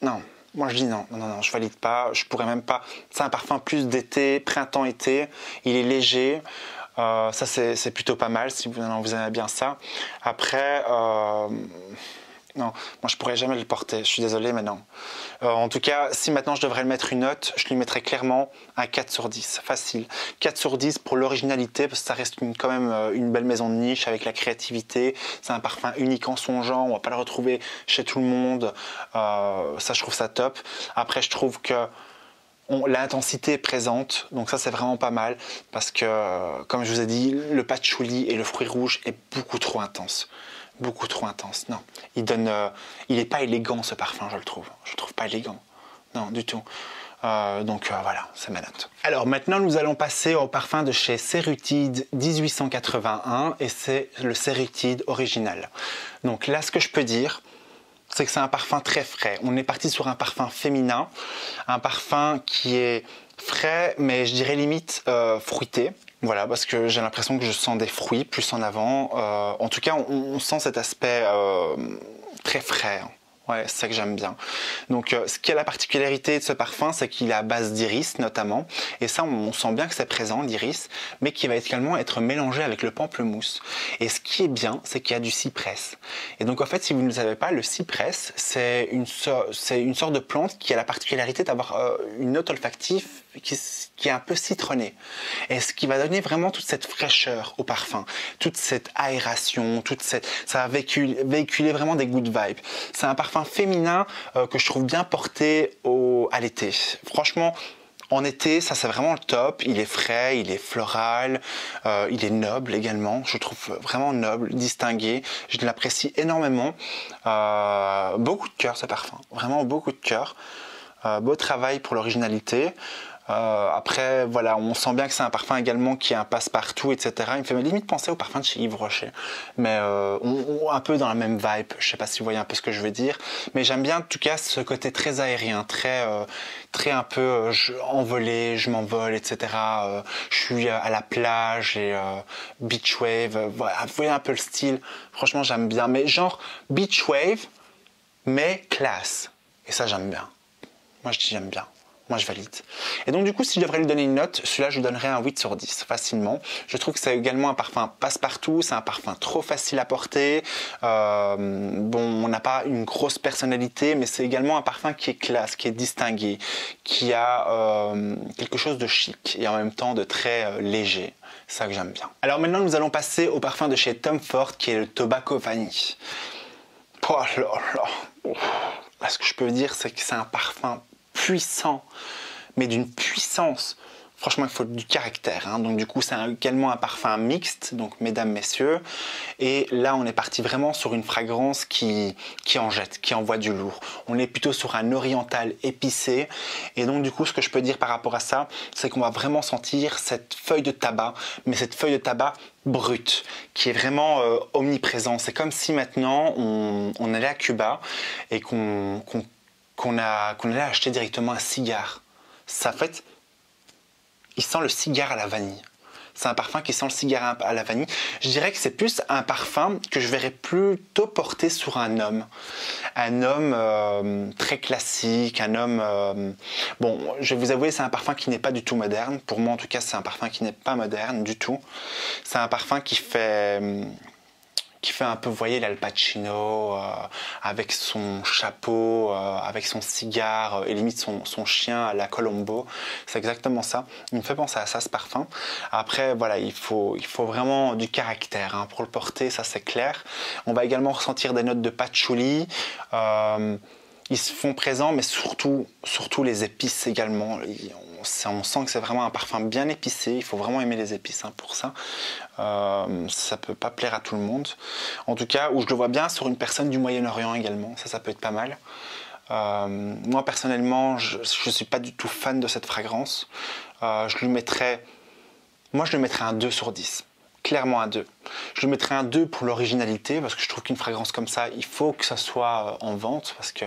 [SPEAKER 1] non. Moi je dis non, je valide pas, je pourrais même pas. C'est un parfum plus d'été, printemps-été, il est léger. Ça c'est plutôt pas mal si vous aimez bien ça. Après, non, moi je pourrais jamais le porter, je suis désolé mais non. En tout cas, si maintenant je devrais le mettre une note, je lui mettrais clairement un 4 sur 10, facile. 4 sur 10 pour l'originalité, parce que ça reste quand même une belle maison de niche avec la créativité. C'est un parfum unique en son genre, on va pas le retrouver chez tout le monde. Ça, je trouve ça top. Après, je trouve que l'intensité est présente, donc ça c'est vraiment pas mal, parce que, comme je vous ai dit, le patchouli et le fruit rouge est beaucoup trop intense. Beaucoup trop intense, non. Il est pas élégant ce parfum, je le trouve. Je le trouve pas élégant, non, du tout. Donc voilà, c'est ma note. Alors maintenant nous allons passer au parfum de chez Cerutide 1881 et c'est le Cerutide original. Donc là ce que je peux dire, c'est que c'est un parfum très frais. On est parti sur un parfum féminin, un parfum qui est frais, mais je dirais limite fruité. Voilà, parce que j'ai l'impression que je sens des fruits plus en avant. En tout cas, on sent cet aspect très frais. Ouais, c'est ça que j'aime bien. Donc, ce qui est la particularité de ce parfum, c'est qu'il est à base d'iris notamment. Et ça, on sent bien que c'est présent, l'iris, mais qui va également être mélangé avec le pamplemousse. Et ce qui est bien, c'est qu'il y a du cypress. Et donc, en fait, si vous ne le savez pas, le cypress, c'est une sorte de plante qui a la particularité d'avoir une note olfactive qui est un peu citronnée. Et ce qui va donner vraiment toute cette fraîcheur au parfum, toute cette aération, ça va véhiculer vraiment des good vibes. C'est un parfum féminin que je trouve bien porté à l'été. Franchement, en été, ça c'est vraiment le top. Il est frais, il est floral, il est noble également. Je trouve vraiment noble, distingué. Je l'apprécie énormément. Beaucoup de cœur ce parfum, vraiment beaucoup de cœur. Beau travail pour l'originalité. Après, voilà, on sent bien que c'est un parfum également qui est un passe-partout, etc. Il me fait limite penser au parfum de chez Yves Rocher, mais un peu dans la même vibe. Je sais pas si vous voyez un peu ce que je veux dire, mais j'aime bien en tout cas ce côté très aérien, très un peu envolé, je m'envole, etc. Je suis à la plage et beach wave. Voilà, vous voyez un peu le style. Franchement, j'aime bien, mais genre beach wave, mais classe. Et ça, j'aime bien. Moi, je dis j'aime bien. Moi, je valide. Et donc, du coup, si je devrais lui donner une note, celui-là, je lui donnerais un 8 sur 10, facilement. Je trouve que c'est également un parfum passe-partout, c'est un parfum trop facile à porter. Bon, on n'a pas une grosse personnalité, mais c'est également un parfum qui est classe, qui est distingué, qui a quelque chose de chic et en même temps de très léger. C'est ça que j'aime bien. Alors maintenant, nous allons passer au parfum de chez Tom Ford, qui est le Tobacco Vanille. Oh là là. Là, ce que je peux dire, c'est que c'est un parfum puissant, mais d'une puissance. Franchement, il faut du caractère. Hein. Donc du coup, c'est également un parfum mixte, donc mesdames, messieurs. Et là, on est parti vraiment sur une fragrance qui en jette, qui envoie du lourd. On est plutôt sur un oriental épicé. Et donc du coup, ce que je peux dire par rapport à ça, c'est qu'on va vraiment sentir cette feuille de tabac, mais cette feuille de tabac brute, qui est vraiment omniprésente. C'est comme si maintenant, on allait à Cuba et qu'on allait acheter directement un cigare. Ça, en fait, il sent le cigare à la vanille. C'est un parfum qui sent le cigare à la vanille. Je dirais que c'est plus un parfum que je verrais plutôt porter sur un homme. Un homme très classique, un homme... bon, je vais vous avouer, c'est un parfum qui n'est pas du tout moderne. Pour moi, en tout cas, c'est un parfum qui n'est pas moderne du tout. C'est un parfum qui fait un peu, vous voyez, l'Al Pacino, avec son chapeau, avec son cigare, et limite son chien à la Colombo. C'est exactement ça. Il me fait penser à ça, ce parfum. Après, voilà, il faut vraiment du caractère hein, pour le porter, ça c'est clair. On va également ressentir des notes de patchouli. Ils se font présents, mais surtout les épices également. On sent que c'est vraiment un parfum bien épicé. Il faut vraiment aimer les épices hein, pour ça. Ça peut pas plaire à tout le monde. En tout cas, où je le vois bien sur une personne du Moyen-Orient également. Ça peut être pas mal. Moi, personnellement, je ne suis pas du tout fan de cette fragrance. Je lui mettrais un 2 sur 10. Clairement un 2. Je lui mettrais un 2 pour l'originalité, parce que je trouve qu'une fragrance comme ça, il faut que ça soit en vente, parce que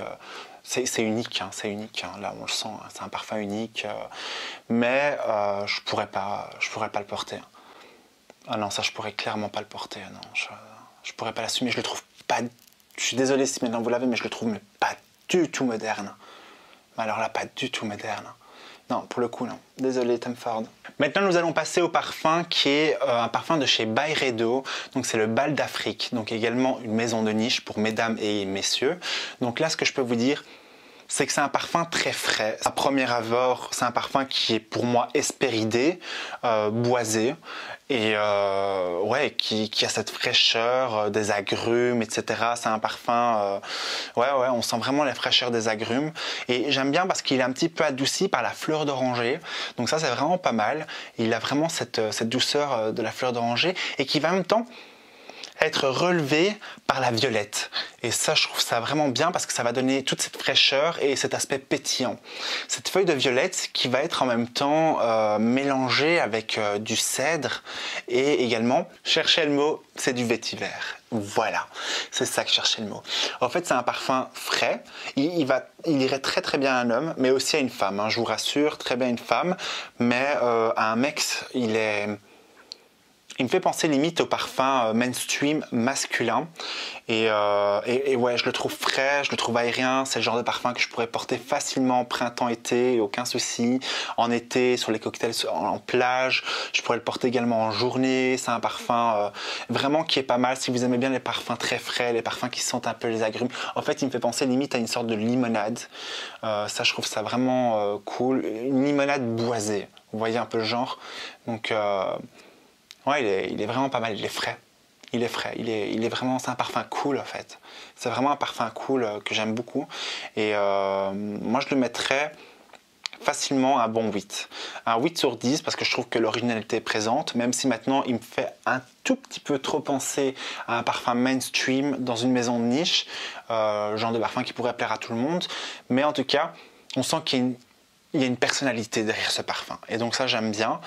[SPEAKER 1] c'est unique, hein, c'est unique. Hein, là, on le sent, hein, c'est un parfum unique. Mais je pourrais pas le porter. Ah non, ça, je pourrais clairement pas le porter. Non, je pourrais pas l'assumer. Je le trouve pas... Je suis désolé si maintenant vous l'avez, mais je le trouve mais pas du tout moderne. Mais alors là, pas du tout moderne. Non, pour le coup, non. Désolé, Tom Ford. Maintenant, nous allons passer au parfum qui est un parfum de chez Byredo. Donc, c'est le Bal d'Afrique. Donc, également une maison de niche pour mesdames et messieurs. Donc là, ce que je peux vous dire, c'est que c'est un parfum très frais. À premier abord, c'est un parfum qui est pour moi hespéridé, boisé, et ouais, qui a cette fraîcheur des agrumes, etc. C'est un parfum, ouais, on sent vraiment la fraîcheur des agrumes. Et j'aime bien parce qu'il est un petit peu adouci par la fleur d'oranger. Donc ça, c'est vraiment pas mal. Il a vraiment cette douceur de la fleur d'oranger et qui va en même temps être relevé par la violette. Et ça, je trouve ça vraiment bien parce que ça va donner toute cette fraîcheur et cet aspect pétillant. Cette feuille de violette qui va être en même temps mélangée avec du cèdre et également, cherchez le mot, c'est du vétiver. Voilà, c'est ça que je cherchais le mot. En fait, c'est un parfum frais. Il irait très très bien à un homme, mais aussi à une femme. Hein, je vous rassure, très bien à une femme. Mais à un mec, il me fait penser limite au parfum mainstream masculin. Et ouais, je le trouve frais, je le trouve aérien. C'est le genre de parfum que je pourrais porter facilement printemps-été, aucun souci. En été, sur les cocktails en plage. Je pourrais le porter également en journée. C'est un parfum vraiment qui est pas mal. Si vous aimez bien les parfums très frais, les parfums qui sentent un peu les agrumes. En fait, il me fait penser limite à une sorte de limonade. Ça, je trouve ça vraiment cool. Une limonade boisée. Vous voyez un peu le genre. Donc... ouais, il est vraiment pas mal, il est frais. Il est frais, il est vraiment, c'est un parfum cool en fait. C'est vraiment un parfum cool que j'aime beaucoup. Et moi je le mettrais facilement un bon 8. Un 8 sur 10 parce que je trouve que l'originalité est présente, même si maintenant il me fait un tout petit peu trop penser à un parfum mainstream dans une maison de niche, genre de parfum qui pourrait plaire à tout le monde. Mais en tout cas, on sent qu'il y a une personnalité derrière ce parfum. Et donc ça, j'aime bien.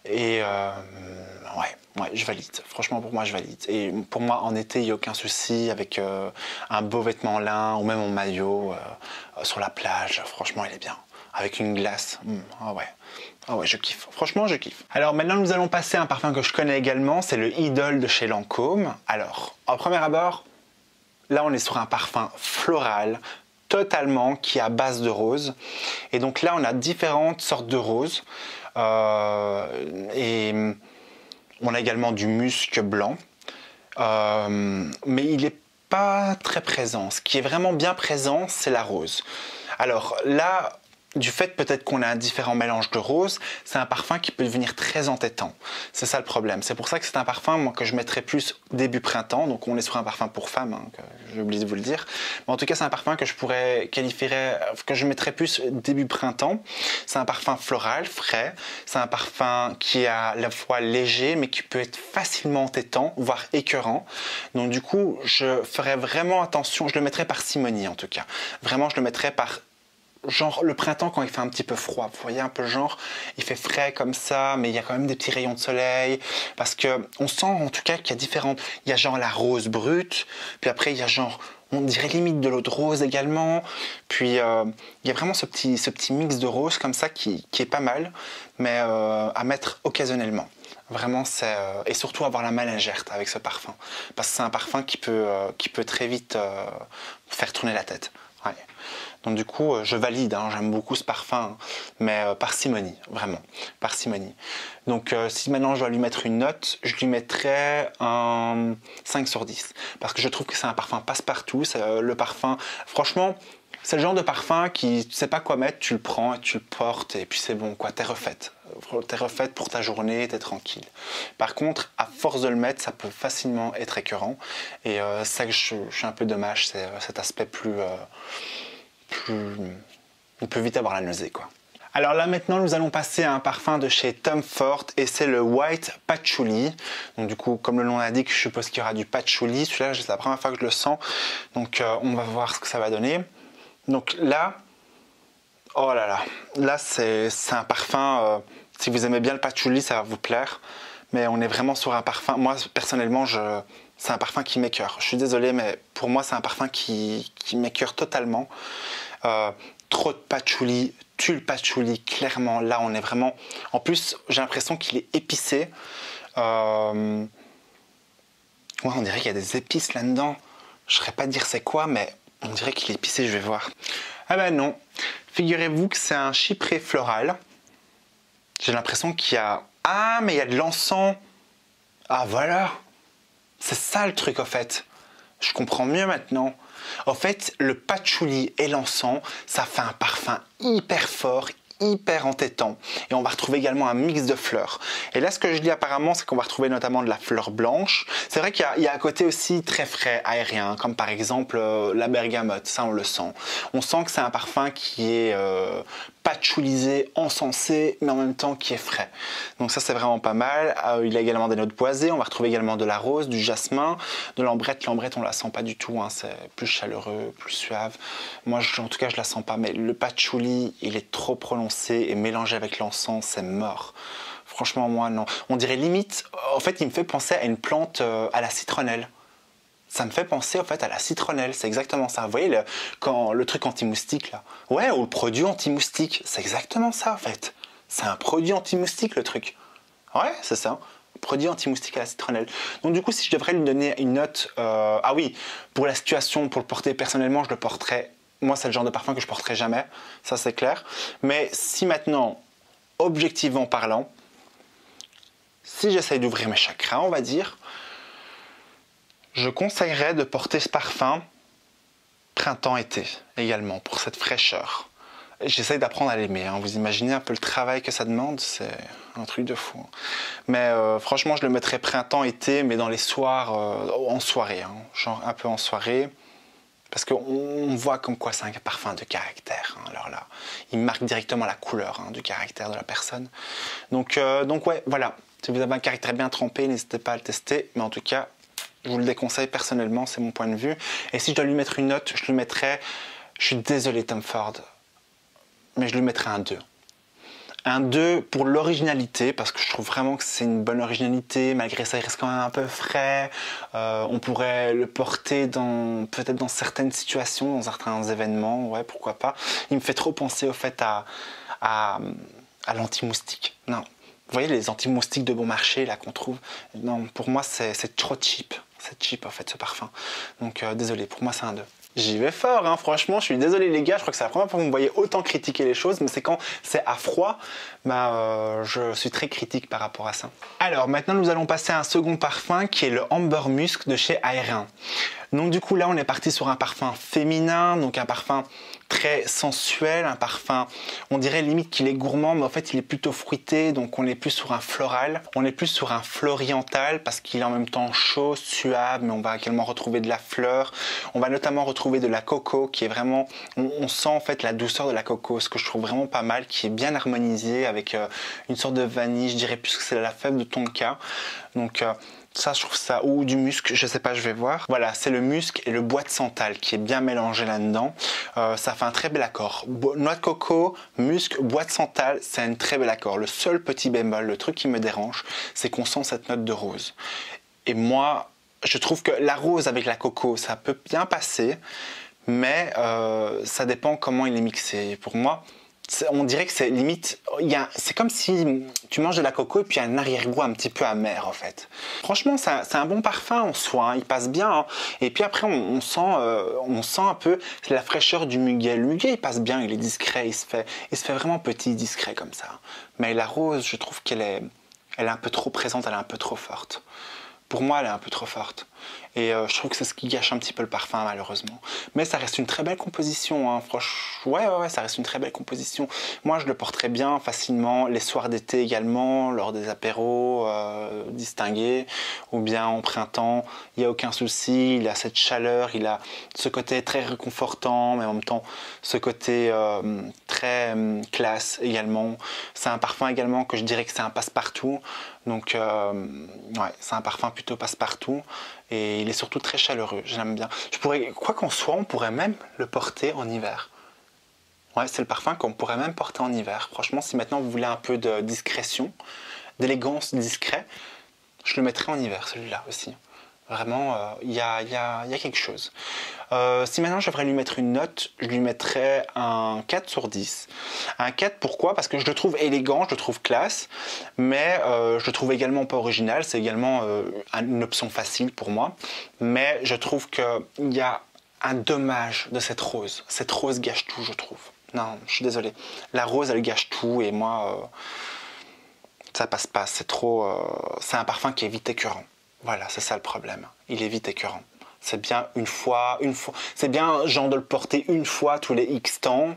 [SPEAKER 1] Et ouais, je valide. Franchement, pour moi, je valide. Et pour moi, en été, il n'y a aucun souci avec un beau vêtement en lin ou même en maillot sur la plage. Franchement, il est bien. Avec une glace. Ah ouais. Ah ouais, je kiffe. Franchement, je kiffe. Alors maintenant, nous allons passer à un parfum que je connais également. C'est le Idol de chez Lancôme. Alors, en premier abord, là, on est sur un parfum floral, totalement, qui est à base de rose. Et donc là, on a différentes sortes de roses. Et on a également du musc blanc. Mais il n'est pas très présent. Ce qui est vraiment bien présent, c'est la rose. Alors là, du fait peut-être qu'on a un différent mélange de roses, c'est un parfum qui peut devenir très entêtant. C'est ça le problème. C'est pour ça que c'est un parfum moi, que je mettrais plus début printemps. Donc on est sur un parfum pour femmes, hein, j'ai oublié de vous le dire. Mais en tout cas, c'est un parfum que je pourrais que je mettrais plus début printemps. C'est un parfum floral, frais. C'est un parfum qui est à la fois léger, mais qui peut être facilement entêtant, voire écœurant. Donc du coup, je ferais vraiment attention. Je le mettrais par simonie en tout cas. Vraiment, je le mettrais par genre le printemps quand il fait un petit peu froid, vous voyez un peu le genre, il fait frais comme ça, mais il y a quand même des petits rayons de soleil, parce que on sent en tout cas qu'il y a différentes, il y a genre la rose brute, puis après il y a genre, on dirait limite de l'eau de rose également, puis il y a vraiment ce petit mix de rose comme ça qui est pas mal, mais à mettre occasionnellement. Vraiment, c'est et surtout avoir la main légère avec ce parfum, parce que c'est un parfum qui peut très vite faire tourner la tête. Ouais. Donc du coup, je valide, hein, j'aime beaucoup ce parfum, mais parcimonie, vraiment, parcimonie. Donc si maintenant je dois lui mettre une note, je lui mettrais un 5 sur 10. Parce que je trouve que c'est un parfum passe-partout, le parfum, franchement, c'est le genre de parfum qui, tu sais pas quoi mettre, tu le prends et tu le portes et puis c'est bon, quoi, t'es refaite. T'es refaite pour ta journée, t'es tranquille. Par contre, à force de le mettre, ça peut facilement être écœurant. Et c'est ça que je suis un peu dommage, c'est cet aspect on peut vite avoir la nausée, quoi. Alors là maintenant nous allons passer à un parfum de chez Tom Ford et c'est le White Patchouli. Donc du coup comme le nom l'indique, je suppose qu'il y aura du patchouli. Celui-là c'est la première fois que je le sens, donc on va voir ce que ça va donner. Donc là, oh là là, là c'est un parfum, si vous aimez bien le patchouli ça va vous plaire, mais on est vraiment sur un parfum, moi personnellement c'est un parfum qui m'écœure. Je suis désolé, mais pour moi, c'est un parfum qui m'écœure totalement. Trop de patchouli, tue le patchouli, clairement. Là, on est vraiment... En plus, j'ai l'impression qu'il est épicé. Ouais, on dirait qu'il y a des épices là-dedans. Je ne saurais pas dire c'est quoi, mais on dirait qu'il est épicé, je vais voir. Ah ben non. Figurez-vous que c'est un chypré floral. J'ai l'impression qu'il y a... Ah, mais il y a de l'encens. Ah, voilà. C'est ça le truc, en fait. Je comprends mieux maintenant. En fait, le patchouli et l'encens, ça fait un parfum hyper fort, hyper entêtant. Et on va retrouver également un mix de fleurs. Et là, ce que je dis apparemment, c'est qu'on va retrouver notamment de la fleur blanche. C'est vrai qu'il y a un côté aussi très frais, aérien, comme par exemple la bergamote, ça on le sent. On sent que c'est un parfum qui est patchoulisé, encensé, mais en même temps qui est frais. Donc ça c'est vraiment pas mal. Il y a également des notes boisées, on va retrouver également de la rose, du jasmin, de l'ambrette. L'ambrette on la sent pas du tout, hein. C'est plus chaleureux, plus suave. Moi en tout cas je la sens pas, mais le patchouli il est trop prononcé et mélangé avec l'encens c'est mort. Franchement moi non. On dirait limite, en fait il me fait penser à une plante à la citronnelle. Ça me fait penser en fait à la citronnelle, c'est exactement ça. Vous voyez le truc anti-moustique là? Ouais, ou le produit anti-moustique, c'est exactement ça en fait. C'est un produit anti-moustique le truc. Ouais, c'est ça. Produit anti-moustique à la citronnelle. Donc du coup, si je devrais lui donner une note, ah oui, pour la situation, pour le porter personnellement, je le porterais. Moi, c'est le genre de parfum que je porterai jamais, ça c'est clair. Mais si maintenant, objectivement parlant, si j'essaye d'ouvrir mes chakras, on va dire, je conseillerais de porter ce parfum printemps-été également, pour cette fraîcheur. J'essaye d'apprendre à l'aimer, hein. Vous imaginez un peu le travail que ça demande, c'est un truc de fou. Mais franchement, je le mettrais printemps-été, mais dans les soirs, en soirée, hein. Genre un peu en soirée. Parce qu'on voit comme quoi c'est un parfum de caractère, hein. Alors là, il marque directement la couleur, hein, du caractère de la personne. Donc ouais, voilà. Si vous avez un caractère bien trempé, n'hésitez pas à le tester. Mais en tout cas, je vous le déconseille personnellement, c'est mon point de vue. Et si je dois lui mettre une note, je lui mettrais... Je suis désolé Tom Ford, mais je lui mettrais un 2. Un 2 pour l'originalité, parce que je trouve vraiment que c'est une bonne originalité. Malgré ça, il reste quand même un peu frais. On pourrait le porter peut-être dans certaines situations, dans certains événements. Ouais, pourquoi pas. Il me fait trop penser au fait à l'anti-moustique. Non. Vous voyez les anti-moustiques de bon marché là qu'on trouve? Non, pour moi c'est trop cheap. C'est cheap en fait ce parfum. Donc désolé, pour moi c'est un 2. J'y vais fort, hein. Franchement, je suis désolé les gars, je crois que c'est la première fois que vous me voyez autant critiquer les choses, mais c'est quand c'est à froid, je suis très critique par rapport à ça. Alors maintenant nous allons passer à un second parfum qui est le Amber Musk de chez Aérin. Donc du coup là on est parti sur un parfum féminin, donc un parfum très sensuel, un parfum, on dirait limite qu'il est gourmand, mais en fait il est plutôt fruité, donc on est plus sur un floral, on est plus sur un floriental parce qu'il est en même temps chaud, suave, mais on va également retrouver de la fleur, on va notamment retrouver de la coco qui est vraiment, on sent en fait la douceur de la coco, ce que je trouve vraiment pas mal, qui est bien harmonisé avec une sorte de vanille, je dirais plus que c'est la fève de tonka, donc ça, je trouve ça, ou du musc, je sais pas, je vais voir. Voilà, c'est le musc et le bois de santal qui est bien mélangé là-dedans. Ça fait un très bel accord. Noix de coco, musc, bois de santal, c'est un très bel accord. Le seul petit bémol, le truc qui me dérange, c'est qu'on sent cette note de rose. Et moi, je trouve que la rose avec la coco, ça peut bien passer, mais ça dépend comment il est mixé. Pour moi, on dirait que c'est limite, c'est comme si tu manges de la coco et puis il y a un arrière-goût un petit peu amer en fait. Franchement, c'est un bon parfum en soi, hein, il passe bien. Hein. Et puis après, on sent un peu la fraîcheur du muguet. Le muguet, il passe bien, il est discret, il se fait vraiment petit, discret comme ça. Mais la rose, je trouve qu'elle est un peu trop présente, elle est un peu trop forte. Pour moi, elle est un peu trop forte. Et je trouve que c'est ce qui gâche un petit peu le parfum, malheureusement. Mais ça reste une très belle composition. Hein. Franchement, ouais, ça reste une très belle composition. Moi, je le porterais bien, facilement, les soirs d'été également, lors des apéros distingués, ou bien en printemps. Il n'y a aucun souci. Il a cette chaleur, il a ce côté très réconfortant, mais en même temps, ce côté très classe également. C'est un parfum également que je dirais que c'est un passe-partout. Donc, ouais, c'est un parfum plutôt passe-partout. Et il est surtout très chaleureux, je l'aime bien. Quoi qu'en soit, on pourrait même le porter en hiver. Ouais, c'est le parfum qu'on pourrait même porter en hiver. Franchement, si maintenant vous voulez un peu de discrétion, d'élégance discret, je le mettrais en hiver, celui-là aussi. Vraiment, il y a quelque chose. Si maintenant je devrais lui mettre une note, je lui mettrais un 4 sur 10. Un 4, pourquoi? Parce que je le trouve élégant, je le trouve classe, mais je le trouve également pas original. C'est également une option facile pour moi. Mais je trouve qu'il y a un dommage de cette rose. Cette rose gâche tout, je trouve. Non, je suis désolé. La rose, elle gâche tout et moi, ça passe pas. C'est trop... c'est un parfum qui est vite écœurant. Voilà, c'est ça le problème. Il est vite écœurant. C'est bien une fois, c'est bien genre de le porter une fois tous les X temps,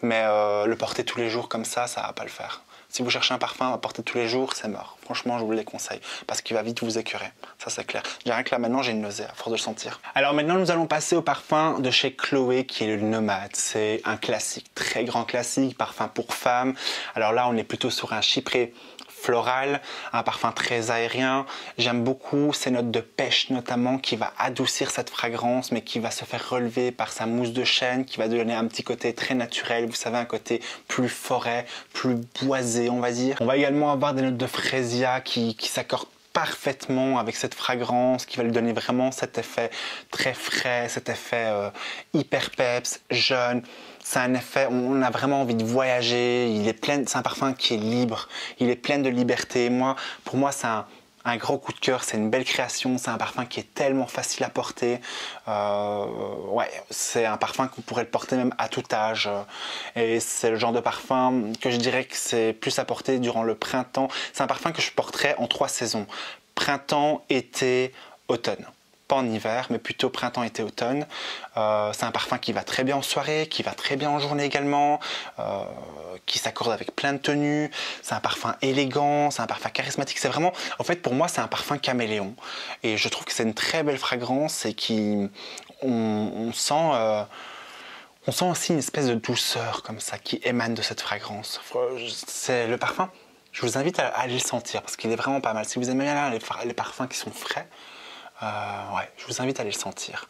[SPEAKER 1] Mais le porter tous les jours comme ça va pas le faire. Si vous cherchez un parfum à porter tous les jours, c'est mort. Franchement, je vous le déconseille parce qu'il va vite vous écœurer. Ça, c'est clair. Je dirais que là, maintenant, j'ai une nausée à force de le sentir. Alors maintenant, nous allons passer au parfum de chez Chloé qui est le Nomade. C'est un classique, très grand classique, parfum pour femmes. Alors là, on est plutôt sur un chypré floral, un parfum très aérien. J'aime beaucoup ces notes de pêche notamment qui va adoucir cette fragrance mais qui va se faire relever par sa mousse de chêne qui va donner un petit côté très naturel, vous savez, un côté plus forêt, plus boisé on va dire. On va également avoir des notes de frésia qui s'accordent parfaitement avec cette fragrance qui va lui donner vraiment cet effet très frais, cet effet hyper peps, jeune. C'est un effet, on a vraiment envie de voyager, c'est un parfum qui est libre, il est plein de liberté. Pour moi, c'est un gros coup de cœur, c'est une belle création, c'est un parfum qui est tellement facile à porter. Ouais, c'est un parfum que vous pourrez le porter même à tout âge. Et c'est le genre de parfum que je dirais que c'est plus à porter durant le printemps. C'est un parfum que je porterais en 3 saisons. Printemps, été, automne. Pas en hiver, mais plutôt printemps, été, automne. C'est un parfum qui va très bien en soirée, qui va très bien en journée également, qui s'accorde avec plein de tenues. C'est un parfum élégant, c'est un parfum charismatique. C'est vraiment, en fait, pour moi, c'est un parfum caméléon. Et je trouve que c'est une très belle fragrance et on sent aussi une espèce de douceur comme ça qui émane de cette fragrance. C'est le parfum. Je vous invite à aller le sentir parce qu'il est vraiment pas mal. Si vous aimez bien les parfums qui sont frais, ouais, je vous invite à aller le sentir.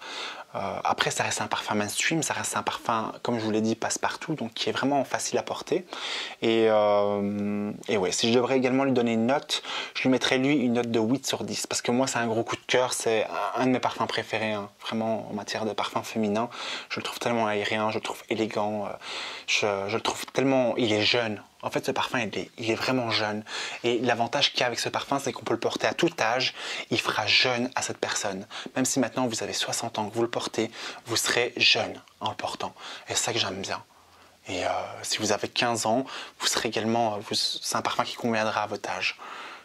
[SPEAKER 1] Après, ça reste un parfum mainstream, ça reste un parfum, comme je vous l'ai dit, passe-partout, donc qui est vraiment facile à porter. Et ouais, si je devrais également lui donner une note, je lui mettrais lui une note de 8 sur 10, parce que moi, c'est un gros coup de cœur, c'est un de mes parfums préférés, hein, vraiment en matière de parfum féminin. Je le trouve tellement aérien, je le trouve élégant, je le trouve tellement... Il est jeune. En fait, ce parfum, il est vraiment jeune. Et l'avantage qu'il y a avec ce parfum, c'est qu'on peut le porter à tout âge. Il fera jeune à cette personne. Même si maintenant vous avez 60 ans que vous le portez, vous serez jeune en le portant. Et c'est ça que j'aime bien. Et si vous avez 15 ans, vous serez également... c'est un parfum qui conviendra à votre âge.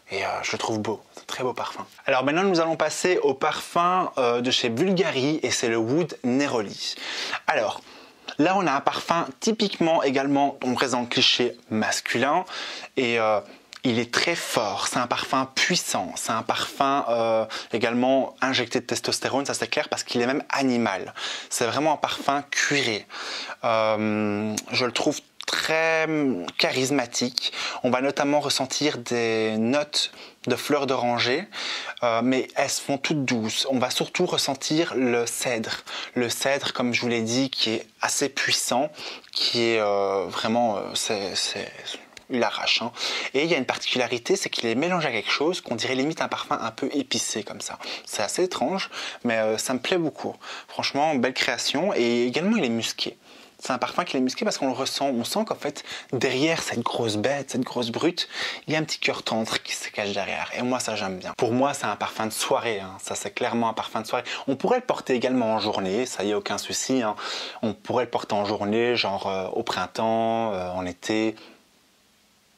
[SPEAKER 1] Et je le trouve beau, c'est un très beau parfum. Alors maintenant nous allons passer au parfum de chez Bulgari et c'est le Wood Neroli. Alors... là, on a un parfum typiquement également, on présente cliché masculin et il est très fort. C'est un parfum puissant. C'est un parfum également injecté de testostérone, ça c'est clair, parce qu'il est même animal. C'est vraiment un parfum cuiré. Je le trouve très charismatique. On va notamment ressentir des notes de fleurs d'oranger, mais elles se font toutes douces. On va surtout ressentir le cèdre. Le cèdre, comme je vous l'ai dit, qui est assez puissant, qui est vraiment... il arrache. Hein. Et il y a une particularité, c'est qu'il est mélangé à quelque chose qu'on dirait limite un parfum un peu épicé comme ça. C'est assez étrange, mais ça me plaît beaucoup. Franchement, belle création. Et également, il est musqué. C'est un parfum qui est musqué parce qu'on le ressent. On sent qu'en fait, derrière cette grosse bête, cette grosse brute, il y a un petit cœur tendre qui se cache derrière. Et moi, ça, j'aime bien. Pour moi, c'est un parfum de soirée. Hein. Ça, c'est clairement un parfum de soirée. On pourrait le porter également en journée. Ça y est, aucun souci. Hein. On pourrait le porter en journée, genre au printemps, en été.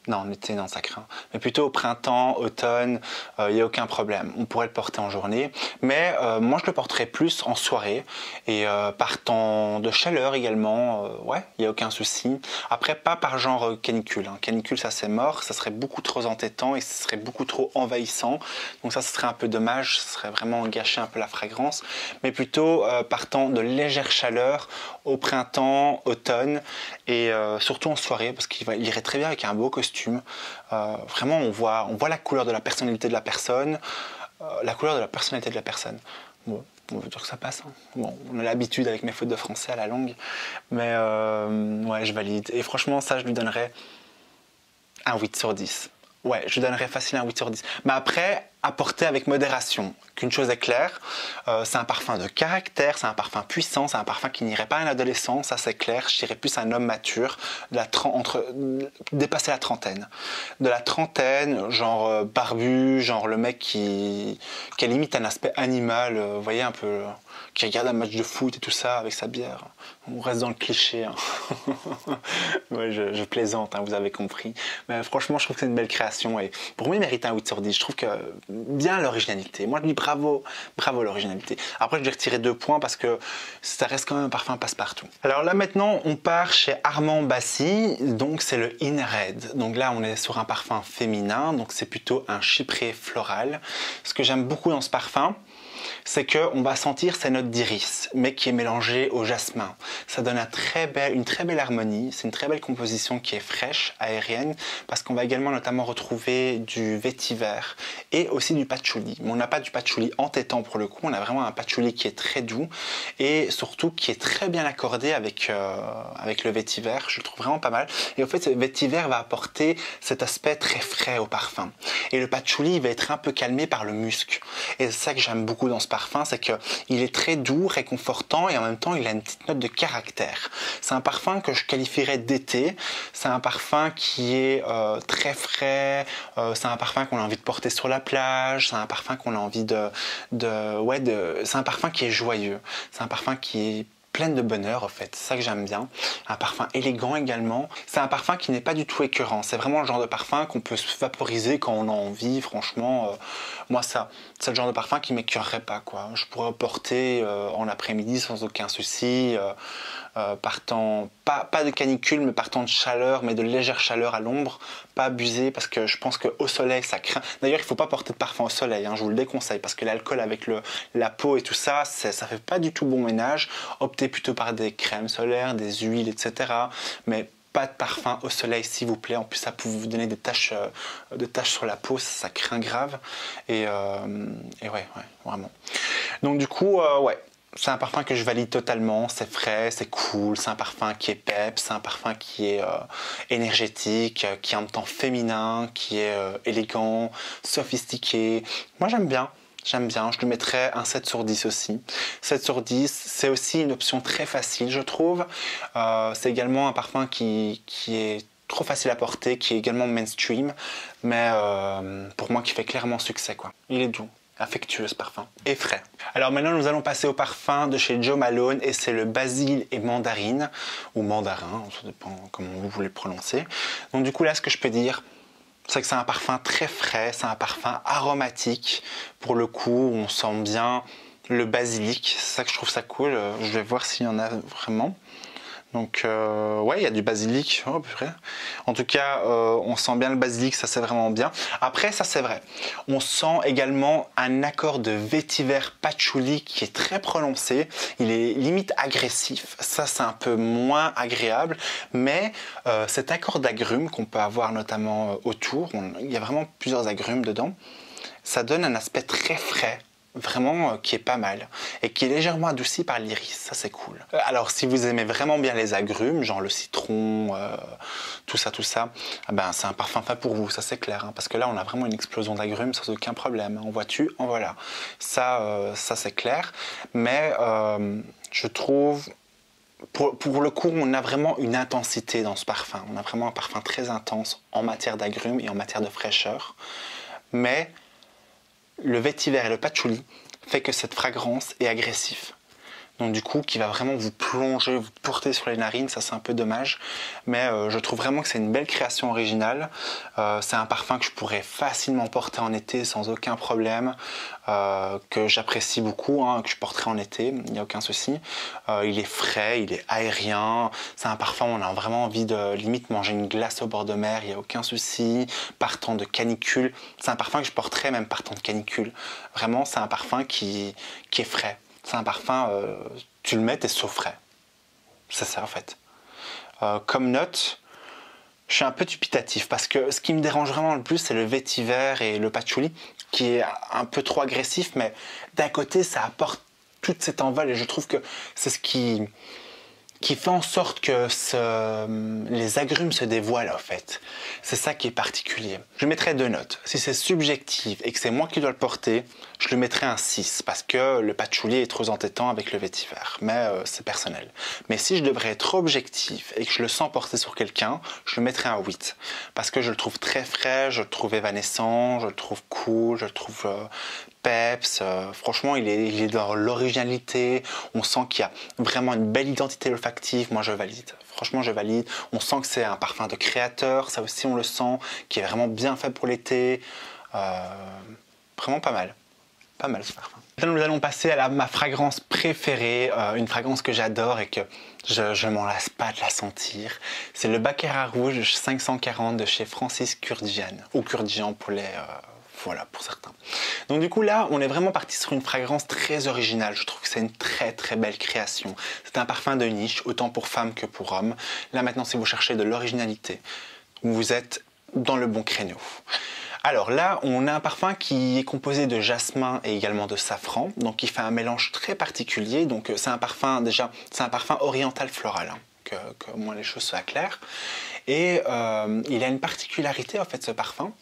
[SPEAKER 1] Non, en été, non, ça craint. Mais plutôt au printemps, automne, il n'y a aucun problème. On pourrait le porter en journée. Mais moi, je le porterais plus en soirée. Et par temps de chaleur également, ouais, il n'y a aucun souci. Après, pas par genre canicule. Hein. Canicule, ça c'est mort. Ça serait beaucoup trop entêtant et ce serait beaucoup trop envahissant. Donc ça, ce serait un peu dommage. Ce serait vraiment gâcher un peu la fragrance. Mais plutôt par temps de légère chaleur au printemps, automne et surtout en soirée parce qu'il irait très bien avec un beau costume. Vraiment, on voit la couleur de la personnalité de la personne, Bon, on veut dire que ça passe. Hein. Bon, on a l'habitude avec mes fautes de français à la longue, mais ouais, je valide. Et franchement, ça, je lui donnerais un 8 sur 10. Ouais, je donnerais facile un 8 sur 10. Mais après, à porter avec modération. Qu'une chose est claire, c'est un parfum de caractère, c'est un parfum puissant, c'est un parfum qui n'irait pas à un adolescent, ça c'est clair. Je dirais plus un homme mature, dépasser la trentaine. De la trentaine, genre barbu, genre le mec qui a limite un aspect animal, vous voyez un peu, qui regarde un match de foot et tout ça avec sa bière. On reste dans le cliché. Hein. Ouais, je plaisante, hein, vous avez compris. Mais franchement, je trouve que c'est une belle création. Et pour moi, il mérite un 8 sur 10. Je trouve que bien l'originalité. Moi, je dis bravo, bravo l'originalité. Après, je vais retirer 2 points parce que ça reste quand même un parfum passe-partout. Alors là, maintenant, on part chez Armand Bassy. Donc, c'est le In Red. Donc là, on est sur un parfum féminin. Donc, c'est plutôt un chypré floral. Ce que j'aime beaucoup dans ce parfum, c'est qu'on va sentir ces notes d'iris, mais qui est mélangée au jasmin. Ça donne une très belle harmonie, c'est une très belle composition qui est fraîche, aérienne, parce qu'on va également notamment retrouver du vétiver et aussi du patchouli. Mais on n'a pas du patchouli entêtant pour le coup, on a vraiment un patchouli qui est très doux et surtout qui est très bien accordé avec le vétiver, je le trouve vraiment pas mal. Et au fait, ce vétiver va apporter cet aspect très frais au parfum. Et le patchouli va être un peu calmé par le musc. Et c'est ça que j'aime beaucoup dans ce parfum, c'est qu'il est très doux, réconfortant et en même temps il a une petite note de caractère. C'est un parfum que je qualifierais d'été, c'est un parfum qui est très frais, c'est un parfum qu'on a envie de porter sur la plage, c'est un parfum qu'on a envie c'est un parfum qui est joyeux, c'est un parfum qui est plein de bonheur en fait, c'est ça que j'aime bien. Un parfum élégant également, c'est un parfum qui n'est pas du tout écœurant, c'est vraiment le genre de parfum qu'on peut se vaporiser quand on a envie, franchement, moi c'est le genre de parfum qui m'écœurerait pas quoi. Je pourrais porter en après-midi sans aucun souci, partant, pas de canicule mais partant de chaleur, mais de légère chaleur à l'ombre, pas abuser parce que je pense qu'au soleil ça craint. D'ailleurs il ne faut pas porter de parfum au soleil, hein, je vous le déconseille parce que l'alcool avec la peau et tout ça, ça fait pas du tout bon ménage. Optez plutôt par des crèmes solaires, des huiles, etc. Mais pas de parfum au soleil s'il vous plaît, en plus ça peut vous donner des taches sur la peau, ça craint grave. Et ouais, vraiment. Donc du coup, ouais. C'est un parfum que je valide totalement, c'est frais, c'est cool, c'est un parfum qui est pep, c'est un parfum qui est énergétique, qui est en même temps féminin, qui est élégant, sophistiqué. Moi j'aime bien, je lui mettrais un 7 sur 10 aussi. 7 sur 10, c'est aussi une option très facile je trouve. C'est également un parfum qui est trop facile à porter, qui est également mainstream, mais pour moi qui fait clairement succès quoi. Il est doux, affectueux ce parfum et frais. Alors maintenant nous allons passer au parfum de chez Jo Malone et c'est le basil et mandarine ou mandarin, ça dépend comment vous voulez le prononcer. Donc du coup là ce que je peux dire, c'est que c'est un parfum très frais, c'est un parfum aromatique. Pour le coup on sent bien le basilic, c'est ça que je trouve ça cool. Je vais voir s'il y en a vraiment. Donc ouais, il y a du basilic, oh, purée. En tout cas, on sent bien le basilic, ça c'est vraiment bien. Après, ça c'est vrai, on sent également un accord de vétiver patchouli qui est très prononcé. Il est limite agressif, ça c'est un peu moins agréable, mais cet accord d'agrumes qu'on peut avoir notamment autour, il y a vraiment plusieurs agrumes dedans, ça donne un aspect très frais. Vraiment qui est pas mal et qui est légèrement adouci par l'iris, ça c'est cool. Alors si vous aimez vraiment bien les agrumes, genre le citron, tout ça, ben c'est un parfum fait pour vous, ça c'est clair, hein, parce que là on a vraiment une explosion d'agrumes sans aucun problème, en vois-tu, en voilà. Ça c'est clair, mais je trouve pour le coup, on a vraiment une intensité dans ce parfum. On a vraiment un parfum très intense en matière d'agrumes et en matière de fraîcheur, mais le vétiver et le patchouli fait que cette fragrance est agressive. Donc du coup, qui va vraiment vous plonger, vous porter sur les narines, ça c'est un peu dommage. Mais je trouve vraiment que c'est une belle création originale. C'est un parfum que je pourrais facilement porter en été sans aucun problème, que j'apprécie beaucoup, hein, que je porterai en été, il n'y a aucun souci. Il est frais, il est aérien, c'est un parfum où on a vraiment envie de limite manger une glace au bord de mer, il n'y a aucun souci. Partant de canicule, c'est un parfum que je porterais même partant de canicule. Vraiment, c'est un parfum qui est frais. C'est un parfum, tu le mets, t'es sauf frais. C'est ça en fait. Comme note, je suis un peu dubitatif parce que ce qui me dérange vraiment le plus, c'est le vétiver et le patchouli qui est un peu trop agressif, mais d'un côté, ça apporte toute cette envol et je trouve que c'est ce qui fait en sorte que les agrumes se dévoilent en fait. C'est ça qui est particulier. Je mettrai 2 notes. Si c'est subjectif et que c'est moi qui dois le porter, je lui mettrai un 6 parce que le patchouli est trop entêtant avec le vétiver. Mais c'est personnel. Mais si je devrais être objectif et que je le sens porter sur quelqu'un, je lui mettrai un 8. Parce que je le trouve très frais, je le trouve évanescent, je le trouve cool, je le trouve peps. Franchement, il est dans l'originalité. On sent qu'il y a vraiment une belle identité olfactive. Moi, je valide. Franchement, je valide. On sent que c'est un parfum de créateur. Ça aussi, on le sent, qui est vraiment bien fait pour l'été. Vraiment pas mal. Pas mal ce parfum. Maintenant, nous allons passer à ma fragrance préférée, une fragrance que j'adore et que je m'en lasse pas de la sentir. C'est le Baccarat Rouge 540 de chez Francis Kurkdjian, ou Kurkdjian pour les... voilà, pour certains. Donc du coup là, on est vraiment parti sur une fragrance très originale. Je trouve que c'est une très très belle création. C'est un parfum de niche, autant pour femmes que pour hommes. Là maintenant, si vous cherchez de l'originalité, vous êtes dans le bon créneau. Alors là, on a un parfum qui est composé de jasmin et également de safran, donc il fait un mélange très particulier. Donc c'est un parfum déjà, c'est un parfum oriental floral, hein, que au moins les choses soient claires. Et il a une particularité en fait ce parfum,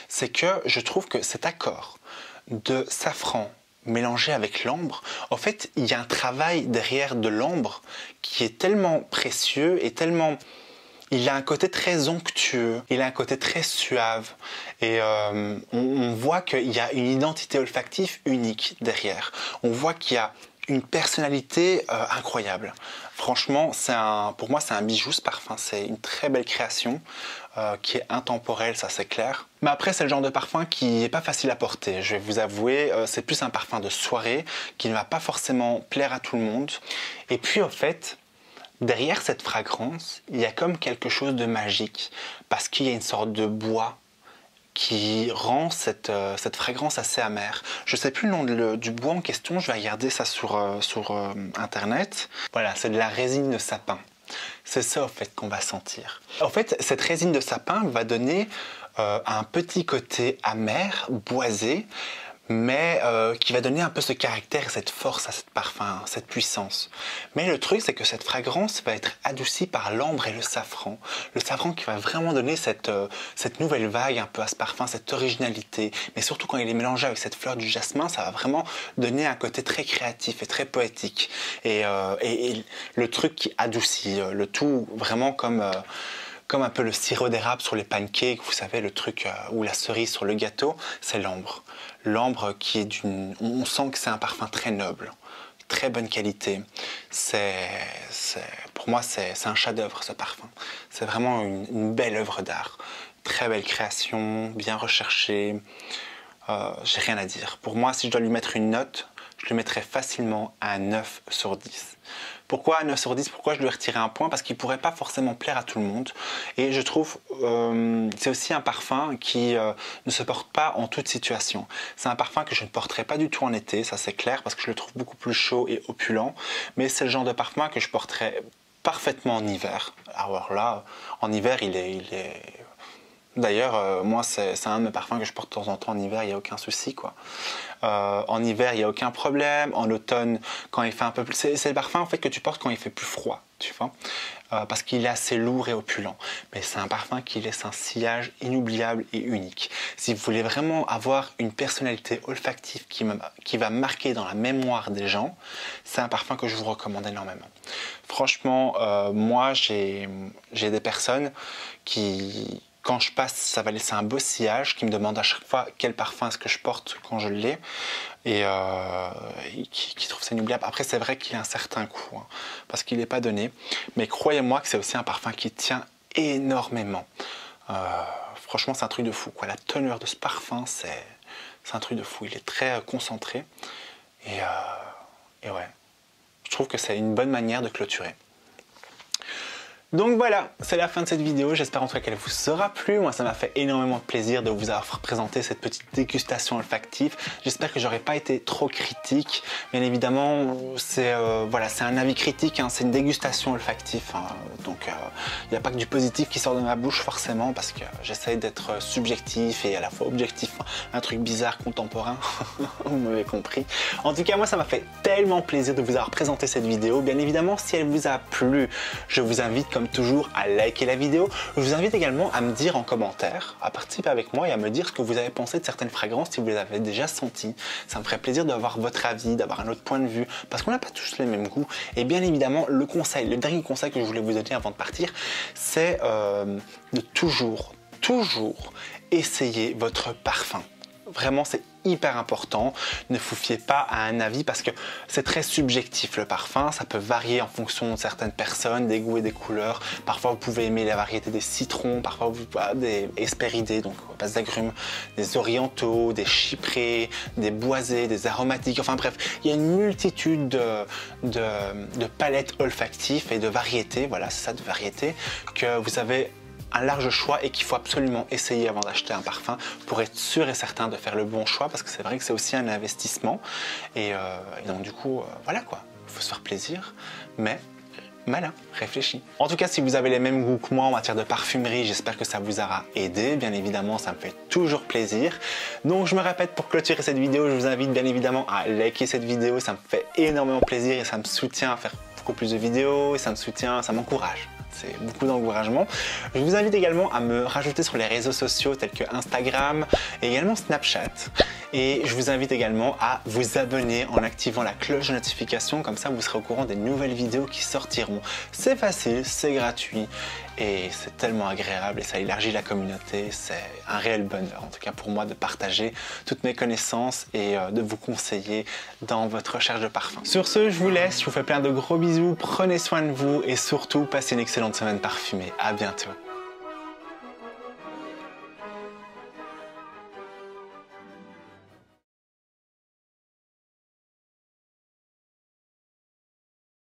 [SPEAKER 1] c'est que je trouve que cet accord de safran mélangé avec l'ambre, en fait il y a un travail derrière de l'ambre qui est tellement précieux et tellement... Il a un côté très onctueux, il a un côté très suave et on voit qu'il y a une identité olfactive unique derrière. On voit qu'il y a une personnalité incroyable. Franchement, pour moi, c'est un bijou ce parfum. C'est une très belle création qui est intemporelle, ça c'est clair. Mais après, c'est le genre de parfum qui n'est pas facile à porter. Je vais vous avouer, c'est plus un parfum de soirée qui ne va pas forcément plaire à tout le monde. Et puis, en fait... derrière cette fragrance, il y a comme quelque chose de magique, parce qu'il y a une sorte de bois qui rend cette fragrance assez amère. Je ne sais plus le nom du bois en question, je vais regarder ça sur internet. Voilà, c'est de la résine de sapin. C'est ça en fait qu'on va sentir. En fait, cette résine de sapin va donner un petit côté amer, boisé, mais qui va donner un peu ce caractère, cette force à ce parfum, cette puissance. Mais le truc, c'est que cette fragrance va être adoucie par l'ambre et le safran. Le safran qui va vraiment donner cette nouvelle vague un peu à ce parfum, cette originalité. Mais surtout quand il est mélangé avec cette fleur du jasmin, ça va vraiment donner un côté très créatif et très poétique. Et le truc qui adoucit le tout vraiment comme un peu le sirop d'érable sur les pancakes, vous savez, le truc ou la cerise sur le gâteau, c'est l'ambre. L'ambre qui est d'une... On sent que c'est un parfum très noble, très bonne qualité. Pour moi, c'est un chef-d'œuvre ce parfum. C'est vraiment une belle œuvre d'art. Très belle création, bien recherchée. J'ai rien à dire. Pour moi, si je dois lui mettre une note, je lui mettrais facilement un 9 sur 10. Pourquoi 9 sur 10? Pourquoi je lui retirer un point? Parce qu'il ne pourrait pas forcément plaire à tout le monde. Et je trouve c'est aussi un parfum qui ne se porte pas en toute situation. C'est un parfum que je ne porterai pas du tout en été, ça c'est clair, parce que je le trouve beaucoup plus chaud et opulent. Mais c'est le genre de parfum que je porterai parfaitement en hiver. Alors là, en hiver, il est... D'ailleurs, moi, c'est un de mes parfums que je porte de temps en temps en hiver, il n'y a aucun souci, quoi. En hiver, il n'y a aucun problème. En automne, quand il fait un peu plus... C'est le parfum en fait, que tu portes quand il fait plus froid, tu vois, parce qu'il est assez lourd et opulent. Mais c'est un parfum qui laisse un sillage inoubliable et unique. Si vous voulez vraiment avoir une personnalité olfactive qui va marquer dans la mémoire des gens, c'est un parfum que je vous recommande énormément. Franchement, moi, j'ai des personnes qui... Quand je passe, ça va laisser un beau sillage qui me demande à chaque fois quel parfum est-ce que je porte quand je l'ai et qui trouve ça inoubliable. Après, c'est vrai qu'il y a un certain coût hein, parce qu'il n'est pas donné. Mais croyez-moi que c'est aussi un parfum qui tient énormément. Franchement, c'est un truc de fou, quoi. La teneur de ce parfum, c'est un truc de fou. Il est très concentré et ouais, je trouve que c'est une bonne manière de clôturer. Donc voilà, c'est la fin de cette vidéo, j'espère en tout cas qu'elle vous aura plu. Moi ça m'a fait énormément de plaisir de vous avoir présenté cette petite dégustation olfactive. J'espère que j'aurais pas été trop critique. Bien évidemment, c'est voilà, c'est un avis critique, hein, c'est une dégustation olfactive. Hein, donc il n'y a pas que du positif qui sort de ma bouche forcément parce que j'essaie d'être subjectif et à la fois objectif. Un truc bizarre, contemporain, vous m'avez compris. En tout cas, moi ça m'a fait tellement plaisir de vous avoir présenté cette vidéo. Bien évidemment, si elle vous a plu, je vous invite comme toujours à liker la vidéo. Je vous invite également à me dire en commentaire, à participer avec moi et à me dire ce que vous avez pensé de certaines fragrances si vous les avez déjà senties. Ça me ferait plaisir d'avoir votre avis, d'avoir un autre point de vue, parce qu'on n'a pas tous les mêmes goûts. Et bien évidemment, le dernier conseil que je voulais vous donner avant de partir, c'est de toujours essayer votre parfum. vraiment c'est hyper important. Ne vous fiez pas à un avis parce que c'est très subjectif le parfum, ça peut varier en fonction de certaines personnes, des goûts et des couleurs. Parfois vous pouvez aimer la variété des citrons, parfois des hespéridés, donc à base d'agrumes, des orientaux, des chyprés, des boisés, des aromatiques, enfin bref, il y a une multitude de palettes olfactives et de variétés, voilà c'est ça, de variétés, que vous avez un large choix et qu'il faut absolument essayer avant d'acheter un parfum pour être sûr et certain de faire le bon choix, parce que c'est vrai que c'est aussi un investissement et donc du coup voilà quoi, il faut se faire plaisir mais malin, réfléchi. En tout cas, si vous avez les mêmes goûts que moi en matière de parfumerie, j'espère que ça vous aura aidé. Bien évidemment, ça me fait toujours plaisir. Donc je me répète, pour clôturer cette vidéo, je vous invite bien évidemment à liker cette vidéo, ça me fait énormément plaisir et ça me soutient à faire beaucoup plus de vidéos et ça me soutient, ça m'encourage. C'est beaucoup d'encouragement. Je vous invite également à me rajouter sur les réseaux sociaux tels que Instagram et également Snapchat. Et je vous invite également à vous abonner en activant la cloche de notification, comme ça vous serez au courant des nouvelles vidéos qui sortiront. C'est facile, c'est gratuit et c'est tellement agréable et ça élargit la communauté. C'est un réel bonheur, en tout cas pour moi, de partager toutes mes connaissances et de vous conseiller dans votre recherche de parfum. Sur ce, je vous laisse, je vous fais plein de gros bisous, prenez soin de vous et surtout passez une excellente semaine parfumée. À bientôt.